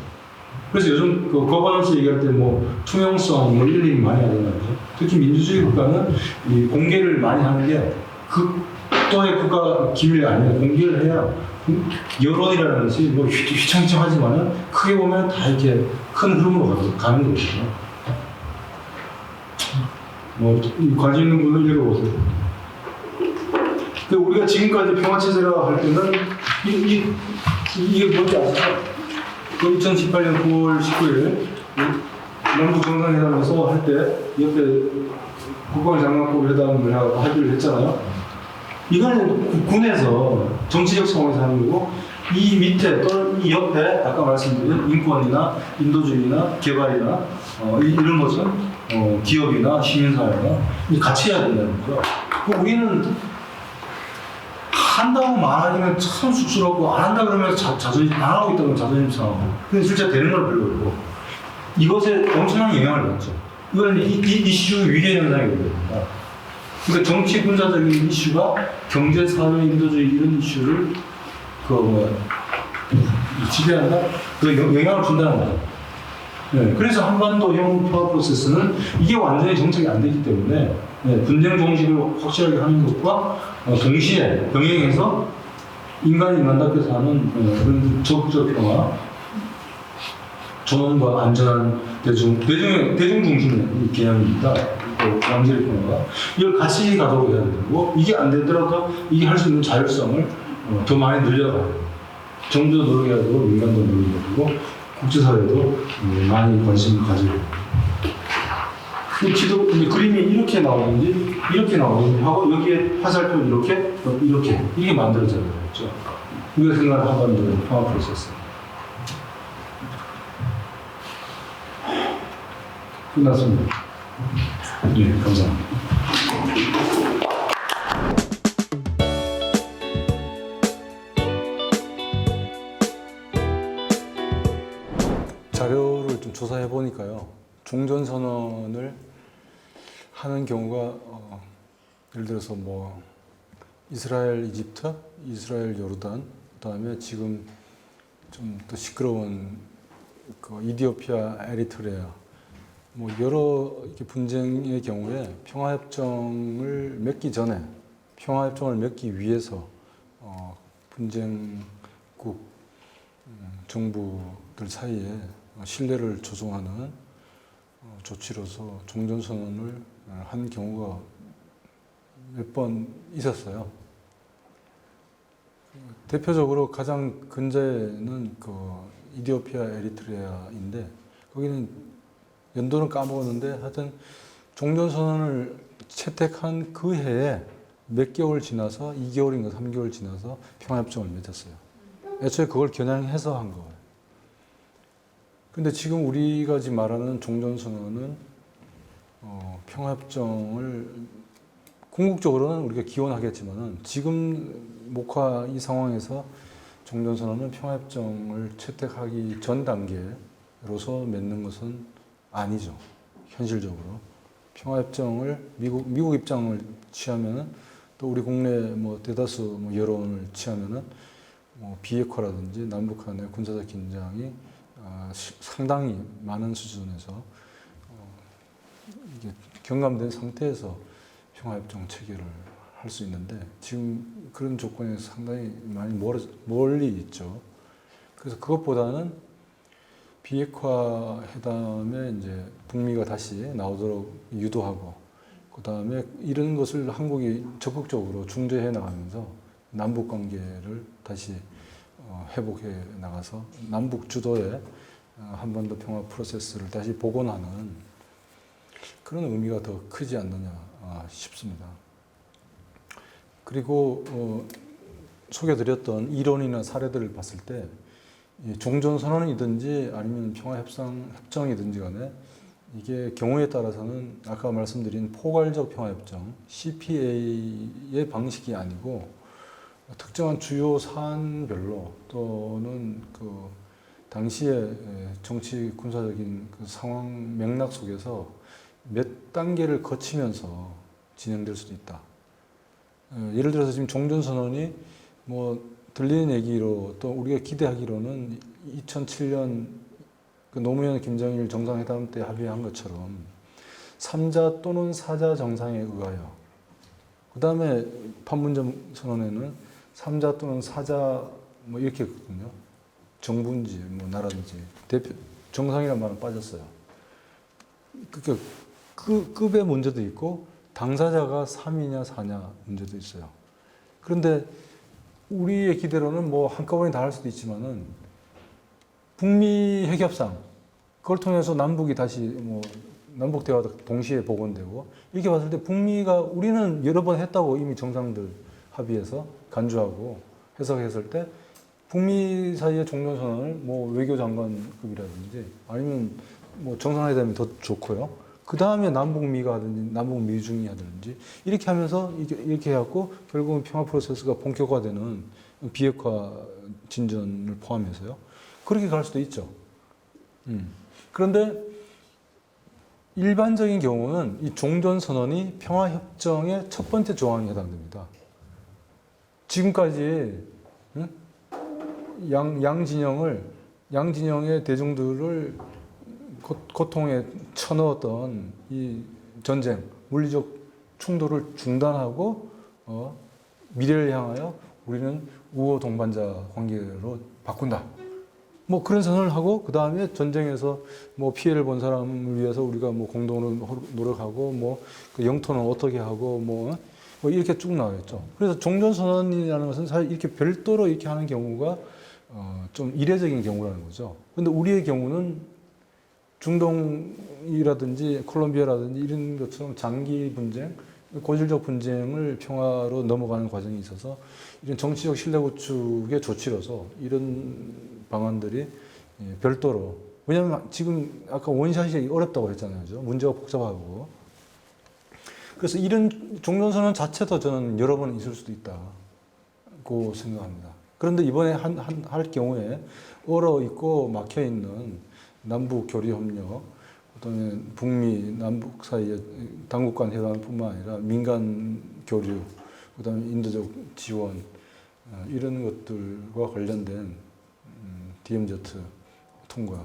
그래서 요즘 그 거버넌스 얘기할 때 뭐 투명성 뭐 이런 얘기 많이 하잖아요. 특히 민주주의 국가는 이 공개를 많이 하는 게 극도의 국가 기밀이 아니라 공개를 해야 여론이라는 것이 뭐 휘청휘청하지만은 크게 보면 다 이렇게 큰 흐름으로 가는 거거든요. 뭐 관심 있는 분은 읽어보세요. 우리가 지금까지 평화체제라고 할 때는 이게 뭔지 아시죠? 2018년 9월 19일 남북 정상회담에서 할 때 옆에 국방장관급 회담을 하고 합의를 했잖아요. 이거는 군에서 정치적 상황에서 하는 거고, 이 밑에 또는 이 옆에 아까 말씀드린 인권이나 인도주의나 개발이나 이런 것은 기업이나 시민사회나 같이 해야 된다는 거죠. 우리는 한다고 말하기는 참 쑥스럽고, 안 한다 그러면 자존심, 안 하고 있다면 자존심 상하고, 근데 진짜 되는 걸 별로 없고, 이것에 엄청난 영향을 받죠. 이건 이 이슈 위계 현상이 됩니다. 그러니까 정치 군사적인 이슈가 경제, 사회, 인도주의 이런 이슈를 지배한다? 그 영향을 준다는 거죠. 네, 그래서 한반도형 평화 프로세스는 이게 완전히 정착이 안 되기 때문에 분쟁 종식을 확실하게 하는 것과 동시에 병행해서 인간이 인간답게 사는 그런 적극적 평화, 존엄과 안전한 대중 중심의 개념입니다. 양질의 평화가 이걸 같이 가도록 해야 되고, 이게 안 되더라도 이게 할 수 있는 자율성을 더 많이 늘려가야 돼요. 정부도 노력해야 되고, 민간도 노력해야 되고, 국제사회도 많이 관심을 가지고. 지도 그림이 이렇게 나오는지 이렇게 나오는지 하고, 여기에 화살표 이렇게 이게 만들어져야 되겠죠. 우리가 생각하는 한반도의 평화 프로세스. 끝났습니다. 네, 감사합니다. 자료를 좀 조사해 보니까요, 종전선언을 하는 경우가 예를 들어서 뭐 이스라엘, 이집트, 이스라엘, 요르단, 그다음에 지금 좀 더 시끄러운 이디오피아, 에리트레아, 뭐 여러 분쟁의 경우에 평화협정을 맺기 전에, 평화협정을 맺기 위해서 분쟁국 정부들 사이에 신뢰를 조성하는 조치로서 종전선언을 한 경우가 몇 번 있었어요. 대표적으로 가장 근자에는 이디오피아, 에리트레아인데, 거기는 연도는 까먹었는데 하여튼 종전선언을 채택한 그 해에 몇 개월 지나서 2개월인가 3개월 지나서 평화협정을 맺었어요. 애초에 그걸 겨냥해서 한 거예요. 근데 지금 우리가 지금 말하는 종전선언은 평화협정을 궁극적으로는 우리가 기원하겠지만은 지금 목화 이 상황에서 종전선언은 평화협정을 채택하기 전 단계로서 맺는 것은 아니죠. 현실적으로. 평화협정을 미국 입장을 취하면은, 또 우리 국내 대다수 여론을 취하면은 비핵화라든지 남북 간의 군사적 긴장이 상당히 많은 수준에서 이게 경감된 상태에서 평화협정 체결을 할 수 있는데, 지금 그런 조건에서 상당히 많이 멀리 있죠. 그래서 그것보다는 비핵화 회담에 이제 북미가 다시 나오도록 유도하고, 그 다음에 이런 것을 한국이 적극적으로 중재해 나가면서 남북 관계를 다시 회복해 나가서 남북 주도의 한반도 평화 프로세스를 다시 복원하는 그런 의미가 더 크지 않느냐 싶습니다. 그리고 소개드렸던 이론이나 사례들을 봤을 때 종전선언이든지 아니면 평화협정이든지 간에 이게 경우에 따라서는 아까 말씀드린 포괄적 평화협정 CPA의 방식이 아니고 특정한 주요 사안별로 또는 당시의 정치 군사적인 상황 맥락 속에서 몇 단계를 거치면서 진행될 수도 있다. 예를 들어서 지금 종전선언이 들리는 얘기로 또 우리가 기대하기로는 2007년 노무현 김정일 정상회담 때 합의한 것처럼 3자 또는 4자 정상에 의하여, 그 다음에 판문점 선언에는 3자 또는 4자 이렇게 했거든요. 정부인지 나라든지 정상이라는 말은 빠졌어요. 그러니까 그 급의 문제도 있고 당사자가 3이냐 4냐 문제도 있어요. 그런데 우리의 기대로는 한꺼번에 다 할 수도 있지만은 북미 핵협상 그걸 통해서 남북이 다시 뭐 남북 대화도 동시에 복원되고 이렇게 봤을 때 북미가 우리는 여러 번 했다고 이미 정상들 합의해서 간주하고 해석했을 때 북미 사이의 종전선언을 뭐 외교장관급이라든지 아니면 뭐 정상회담이 더 좋고요. 그 다음에 남북미가 하든지 남북미중이 하든지 이렇게 하면서 이렇게 해갖고 결국은 평화 프로세스가 본격화되는 비핵화 진전을 포함해서요. 그렇게 갈 수도 있죠. 그런데 일반적인 경우는 이 종전선언이 평화협정의 첫 번째 조항에 해당됩니다. 지금까지 양진영의 대중들을 고통에 쳐넣었던 이 전쟁, 물리적 충돌을 중단하고 미래를 향하여 우리는 우호 동반자 관계로 바꾼다. 뭐 그런 선언을 하고 그 다음에 전쟁에서 뭐 피해를 본 사람을 위해서 우리가 뭐 공동으로 노력하고 뭐 그 영토는 어떻게 하고 뭐 이렇게 쭉 나와있죠. 그래서 종전선언이라는 것은 사실 이렇게 별도로 이렇게 하는 경우가 좀 이례적인 경우라는 거죠. 근데 우리의 경우는 중동이라든지 콜롬비아라든지 이런 것처럼 장기 분쟁, 고질적 분쟁을 평화로 넘어가는 과정이 있어서 이런 정치적 신뢰 구축의 조치로서 이런 방안들이 별도로, 왜냐하면 지금 아까 원샷이 어렵다고 했잖아요. 문제가 복잡하고. 그래서 이런 종전선언 자체도 저는 여러 번 있을 수도 있다고 생각합니다. 그런데 이번에 할 경우에 얼어 있고 막혀 있는 남북 교류 협력, 그다음에 북미 남북 사이의 당국 간 회담뿐만 아니라 민간 교류, 그다음에 인도적 지원 이런 것들과 관련된 DMZ 통과,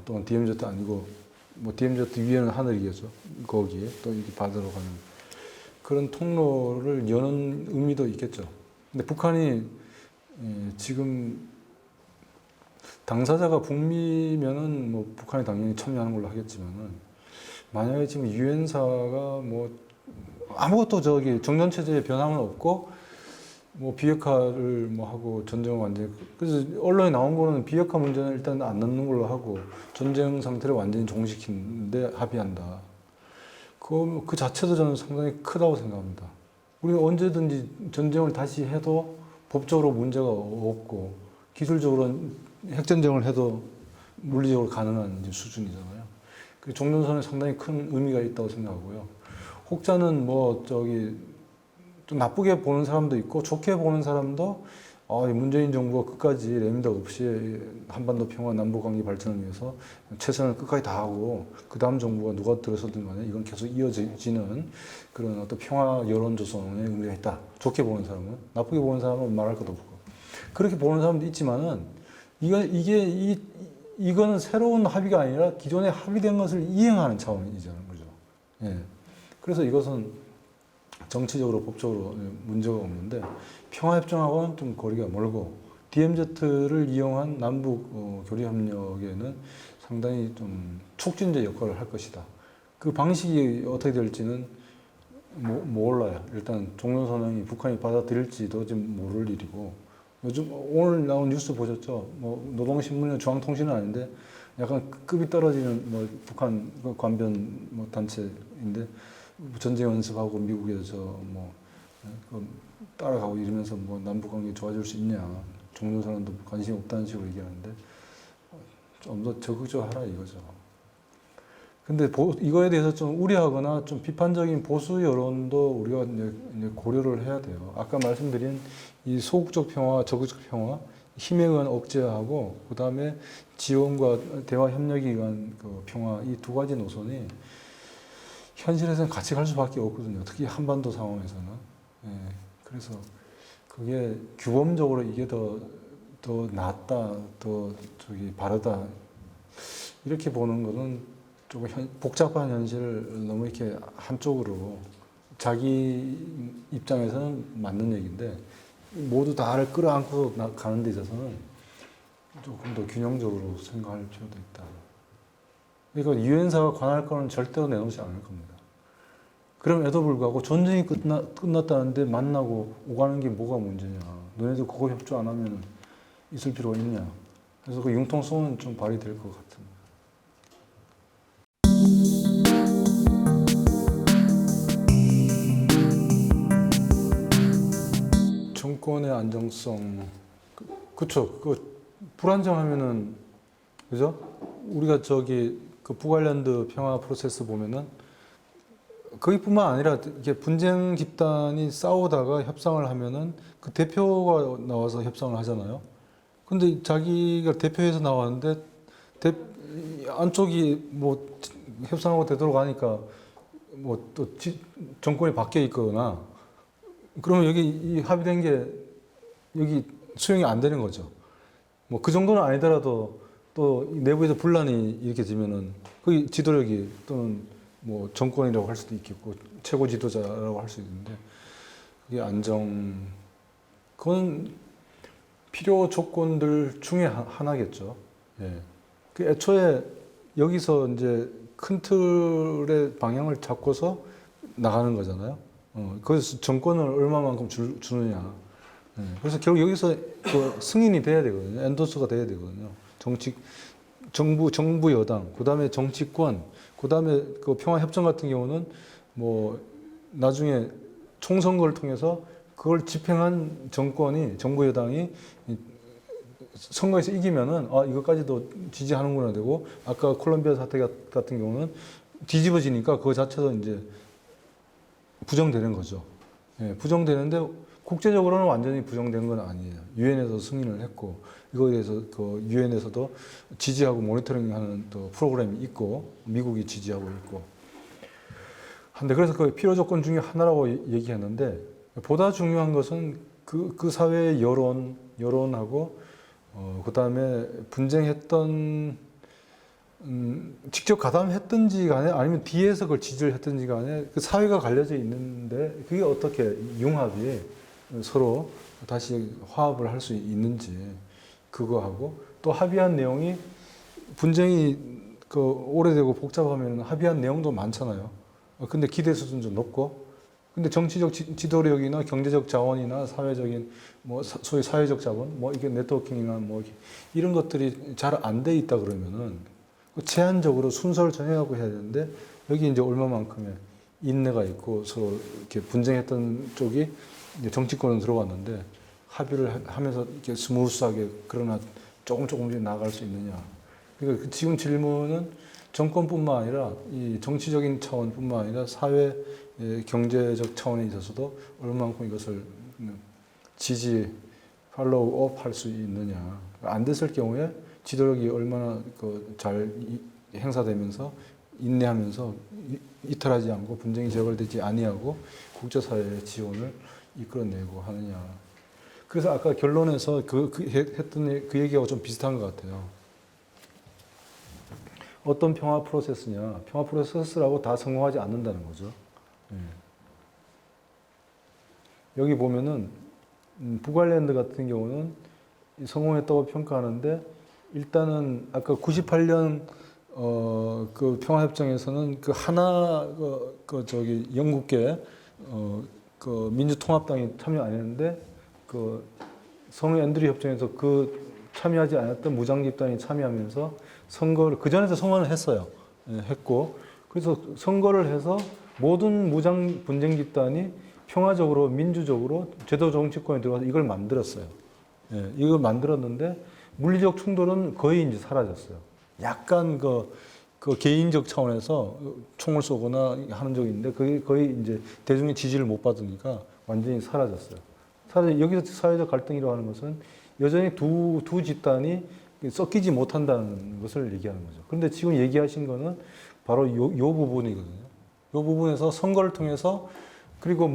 또는 DMZ 아니고 뭐 DMZ 위에는 하늘이겠죠. 거기에 또 이렇게 받으러 가는 그런 통로를 여는 의미도 있겠죠. 근데 북한이 지금 당사자가 북미면은 뭐 북한이 당연히 참여하는 걸로 하겠지만은 만약에 지금 유엔사가 뭐 아무것도 정전 체제에 변함은 없고 뭐 비핵화를 뭐 하고 전쟁을 완전히, 그래서 언론에 나온 거는 비핵화 문제는 일단 안 넣는 걸로 하고 전쟁 상태를 완전히 종식시키는데 합의한다. 그 자체도 저는 상당히 크다고 생각합니다. 우리가 언제든지 전쟁을 다시 해도 법적으로 문제가 없고 기술적으로 핵전쟁을 해도 물리적으로 가능한 수준이잖아요. 그 종전선언에 상당히 큰 의미가 있다고 생각하고요. 혹자는 좀 나쁘게 보는 사람도 있고 좋게 보는 사람도 문재인 정부가 끝까지 레민다 없이 한반도 평화 남북관계 발전을 위해서 최선을 끝까지 다하고 그 다음 정부가 누가 들어서든 간에 이건 계속 이어지는 그런 어떤 평화 여론 조성에 의미가 있다. 좋게 보는 사람은. 나쁘게 보는 사람은 말할 것도 없고. 그렇게 보는 사람도 있지만은 이거는 새로운 합의가 아니라 기존에 합의된 것을 이행하는 차원이자는 거죠. 예. 그래서 이것은 정치적으로 법적으로 문제가 없는데 평화협정하고는 좀 거리가 멀고 DMZ를 이용한 남북 교류 협력에는 상당히 좀 촉진제 역할을 할 것이다. 그 방식이 어떻게 될지는 몰라요. 일단 종전선언이 북한이 받아들일지도 지금 모를 일이고, 요즘 오늘 나온 뉴스 보셨죠? 뭐 노동신문이나 중앙통신은 아닌데 약간 급이 떨어지는 뭐 북한 관변 뭐 단체인데 전쟁 연습하고 미국에서 따라가고 이러면서 뭐 남북 관계 좋아질 수 있냐, 종전선언도 관심이 없다는 식으로 얘기하는데 좀 더 적극적으로 하라 이거죠. 근데 이거에 대해서 좀 우려하거나 좀 비판적인 보수 여론도 우리가 이제 고려를 해야 돼요. 아까 말씀드린 이 소극적 평화, 적극적 평화, 힘에 의한 억제하고 그 다음에 지원과 대화 협력에 의한 그 평화, 이 두 가지 노선이 현실에서는 같이 갈 수밖에 없거든요. 특히 한반도 상황에서는. 예, 그래서 그게 규범적으로 이게 더 낫다, 더 바르다 이렇게 보는 거는 조금 복잡한 현실을 너무 이렇게 한쪽으로 자기 입장에서는 맞는 얘기인데 모두 다를 끌어안고 가는 데 있어서는 조금 더 균형적으로 생각할 필요도 있다. 그러니까 유엔사가 관할 거는 절대로 내놓지 않을 겁니다. 그럼에도 불구하고 전쟁이 끝났다는데 만나고 오가는 게 뭐가 문제냐. 너네들 그거 협조 안 하면 있을 필요가 있냐. 그래서 그 융통성은 좀 발휘될 것 같은. 정권의 안정성, 그쵸? 그 불안정하면은 그죠? 우리가 저기 그 북아일랜드 평화 프로세스 보면은 거기뿐만 아니라 이게 분쟁 집단이 싸우다가 협상을 하면은 그 대표가 나와서 협상을 하잖아요. 근데 자기가 대표에서 나왔는데 안쪽이 뭐 협상하고 되도록 하니까 뭐 또 정권이 바뀌어 있거나 그러면 여기 이 합의된 게 여기 수용이 안 되는 거죠. 뭐 그 정도는 아니더라도 또 내부에서 분란이 이렇게 되면은 그 지도력이 또는 뭐 정권이라고 할 수도 있겠고 최고 지도자라고 할 수 있는데 그게 그건 필요 조건들 중에 하나겠죠. 예. 그 애초에 여기서 이제 큰 틀의 방향을 잡고서 나가는 거잖아요. 거기서 정권을 얼마만큼 주느냐. 예. 그래서 결국 여기서 그 승인이 돼야 되거든요. 엔도스가 돼야 되거든요. 정부 여당, 그 다음에 정치권, 그 다음에 그 평화협정 같은 경우는 뭐 나중에 총선거를 통해서 그걸 집행한 정부 여당이 선거에서 이기면은 이것까지도 지지하는구나 되고 아까 콜롬비아 사태 같은 경우는 뒤집어지니까 그거 자체도 이제 부정되는 거죠. 예, 부정되는데 국제적으로는 완전히 부정된 건 아니에요. 유엔에서 승인을 했고 이거에 대해서 그 유엔에서도 지지하고 모니터링하는 또 프로그램이 있고 미국이 지지하고 있고 한데 그래서 그 필요 조건 중에 하나라고 얘기했는데 보다 중요한 것은 그 사회의 여론하고 그 다음에 분쟁했던 직접 가담했든지 간에 아니면 뒤에서 그걸 지지를 했든지 간에 그 사회가 갈려져 있는데 그게 어떻게 융합이 서로 다시 화합을 할 수 있는지 그거하고 또 합의한 내용이 분쟁이 그 오래되고 복잡하면 합의한 내용도 많잖아요. 근데 기대 수준도 높고 근데 정치적 지도력이나 경제적 자원이나 사회적인 뭐 소위 사회적 자본 뭐 이게 네트워킹이나 뭐 이런 것들이 잘 안 돼 있다 그러면은 제한적으로 순서를 정해가고 해야 되는데 여기 이제 얼마만큼의 인내가 있고 서로 이렇게 분쟁했던 쪽이 이제 정치권은 들어왔는데 합의를 하면서 이렇게 스무스하게 그러나 조금씩 나아갈 수 있느냐. 그러니까 지금 질문은 정권뿐만 아니라 이 정치적인 차원뿐만 아니라 사회 경제적 차원에 있어서도 얼마만큼 이것을 팔로우업 할 수 있느냐. 안 됐을 경우에 지도력이 얼마나 잘 행사되면서 인내하면서 이탈하지 않고 분쟁이 재발되지 아니하고 국제사회의 지원을 이끌어내고 하느냐. 그래서 아까 결론에서 했던 그 얘기하고 좀 비슷한 것 같아요. 어떤 평화 프로세스냐. 평화 프로세스라고 다 성공하지 않는다는 거죠. 여기 보면은 북아일랜드 같은 경우는 성공했다고 평가하는데 일단은 아까 98년 그 평화협정에서는 그 하나 저기 영국계 그 민주통합당이 참여 안 했는데 그 성 앤드류 협정에서 그 참여하지 않았던 무장 집단이 참여하면서 선거를 그 전에도 선언을 했어요. 했고 그래서 선거를 해서 모든 무장 분쟁 집단이 평화적으로 민주적으로 제도 정치권에 들어가서 이걸 만들었어요. 이걸 만들었는데 물리적 충돌은 거의 이제 사라졌어요. 약간 그 개인적 차원에서 총을 쏘거나 하는 적이 있는데 그게 거의 이제 대중의 지지를 못 받으니까 완전히 사라졌어요. 여기서 사회적 갈등이라고 하는 것은 여전히 두 집단이 섞이지 못한다는 것을 얘기하는 거죠. 그런데 지금 얘기하신 거는 바로 요 부분이거든요. 요 부분에서 선거를 통해서 그리고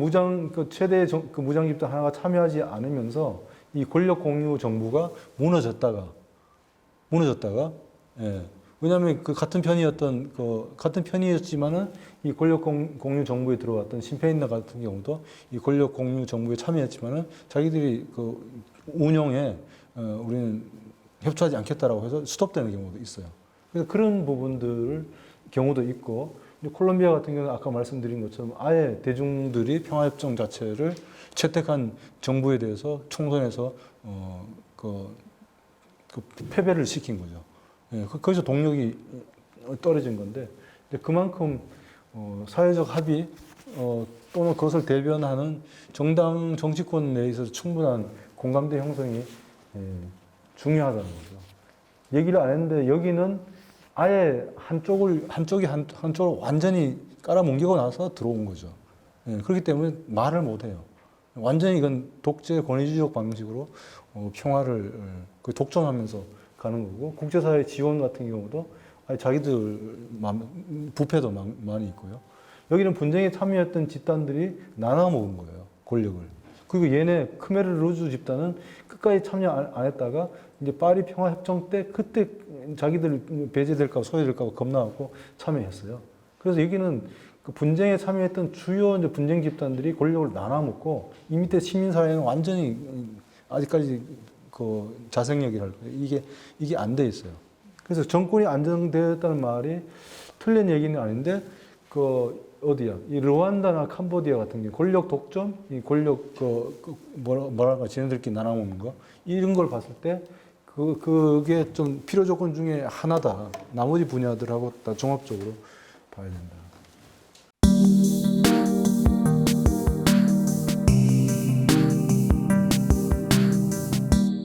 최대 그 무장 집단 하나가 참여하지 않으면서 이 권력 공유 정부가 무너졌다가, 예. 왜냐하면 그 같은 편이었지만은 이 권력 공유 정부에 들어갔던 신페인나 같은 경우도 이 권력 공유 정부에 참여했지만은 자기들이 그 운영에 우리는 협조하지 않겠다라고 해서 스톱되는 경우도 있어요. 그래서 그런 경우도 있고 콜롬비아 같은 경우는 아까 말씀드린 것처럼 아예 대중들이 평화협정 자체를 채택한 정부에 대해서 총선에서 그 패배를 시킨 거죠. 예, 거기서 동력이 떨어진 건데 그만큼 사회적 합의 또는 그것을 대변하는 정당 정치권 내에서 충분한 공감대 형성이 중요하다는 거죠. 얘기를 안 했는데 여기는 아예 한쪽을 완전히 깔아뭉개고 나서 들어온 거죠. 예, 그렇기 때문에 말을 못 해요. 완전히 이건 독재 권위주의적 방식으로 평화를 독점하면서 가는 거고, 국제사회 지원 같은 경우도 아니, 자기들 부패도 많이 있고요. 여기는 분쟁에 참여했던 집단들이 나눠 먹은 거예요, 권력을. 그리고 얘네 크메르 루즈 집단은 끝까지 참여 안 했다가 이제 파리 평화협정 때 그때 자기들 배제될까 소외될까 겁나갖고 참여했어요. 그래서 여기는 그 분쟁에 참여했던 주요 이제 분쟁 집단들이 권력을 나눠 먹고 이 밑에 시민사회는 완전히 아직까지 그 자생력이라 할까요? 이게 안 돼 있어요. 그래서 정권이 안정되었다는 말이 틀린 얘기는 아닌데 그 어디야? 이 르완다나 캄보디아 같은 경우 권력 독점, 이 권력 뭐랄까 지네들끼리 나눠 먹는 거 이런 걸 봤을 때 그게 좀 필요 조건 중에 하나다. 나머지 분야들하고 다 종합적으로 봐야 된다.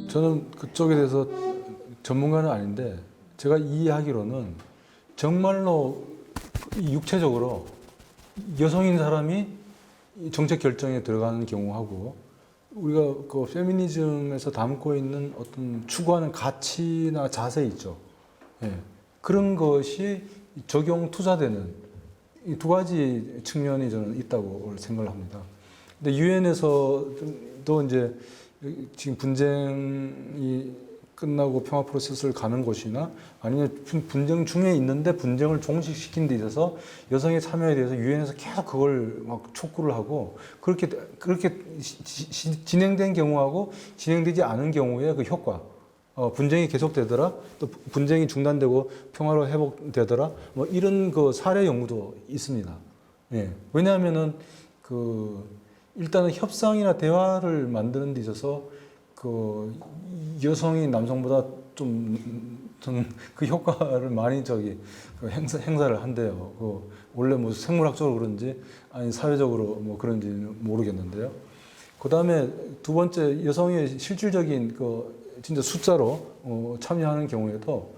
저는 그쪽에 대해서 전문가는 아닌데 제가 이해하기로는 정말로 육체적으로 여성인 사람이 정책 결정에 들어가는 경우하고 우리가 그 페미니즘에서 담고 있는 어떤 추구하는 가치나 자세 있죠. 예. 그런 것이 적용 투자되는 이 두 가지 측면이 저는 있다고 생각을 합니다. 근데 유엔에서도 이제 지금 분쟁이 끝나고 평화 프로세스를 가는 곳이나 아니면 분쟁 중에 있는데 분쟁을 종식시킨 데 있어서 여성의 참여에 대해서 유엔에서 계속 그걸 막 촉구를 하고 그렇게 진행된 경우하고 진행되지 않은 경우에 그 효과 분쟁이 계속되더라 또 분쟁이 중단되고 평화로 회복되더라 뭐 이런 그 사례 연구도 있습니다. 예. 왜냐하면은 일단은 협상이나 대화를 만드는 데 있어서 그 여성이 남성보다 좀 그 효과를 많이 행사를 한대요. 원래 뭐 생물학적으로 그런지 아니 사회적으로 뭐 그런지는 모르겠는데요. 그 다음에 두 번째 여성의 실질적인 진짜 숫자로 참여하는 경우에도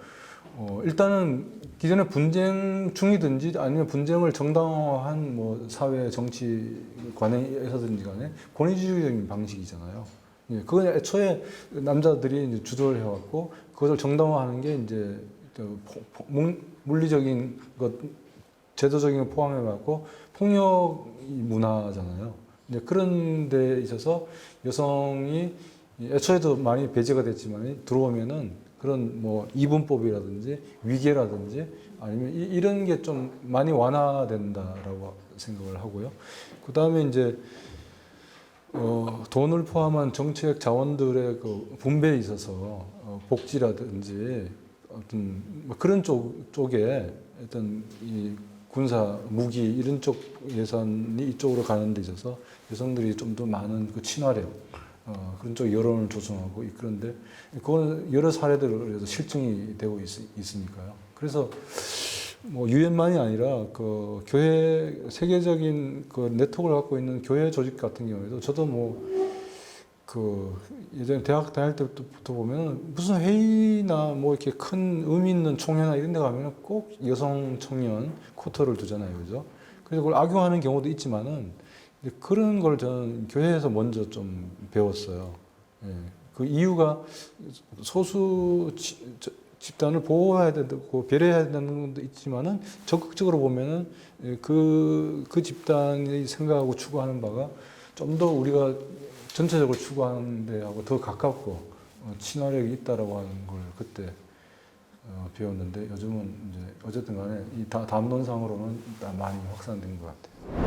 일단은 기존에 분쟁 중이든지 아니면 분쟁을 정당화한 뭐 사회 정치 관행에서든지 간에 권위주의적인 방식이잖아요. 예, 그건 애초에 남자들이 이제 주도를 해왔고 그것을 정당화하는 게 이제 물리적인 것, 제도적인 걸 포함해왔고 폭력 문화잖아요. 이제 그런 데 있어서 여성이 애초에도 많이 배제가 됐지만 들어오면은 그런 뭐 이분법이라든지 위계라든지 아니면 이런 게 좀 많이 완화된다라고 생각을 하고요. 그 다음에 이제 돈을 포함한 정책 자원들의 그 분배에 있어서 복지라든지 어떤 뭐 그런 쪽에 어떤 이 군사 무기 이런 쪽 예산이 이쪽으로 가는 데 있어서 여성들이 좀 더 많은 그 친화력 그런 쪽 여론을 조성하고 그런데 그건 여러 사례들로 실증이 되고 있으니까요. 그래서 뭐 유엔만이 아니라 그 교회 세계적인 그 네트워크를 갖고 있는 교회 조직 같은 경우에도 저도 뭐 그 예전에 대학 다닐 때부터 보면 무슨 회의나 뭐 이렇게 큰 의미 있는 총회나 이런 데 가면 꼭 여성 청년 쿼터를 두잖아요. 그죠? 그래서 그걸 악용하는 경우도 있지만은 그런 걸 저는 교회에서 먼저 좀 배웠어요. 예. 그 이유가 소수 집단을 보호해야 되고 배려해야 되는 것도 있지만은 적극적으로 보면은 그 집단이 생각하고 추구하는 바가 좀 더 우리가 전체적으로 추구하는 데하고 더 가깝고 친화력이 있다라고 하는 걸 그때 배웠는데 요즘은 이제 어쨌든 간에 이 담론상으로는 많이 확산된 것 같아요.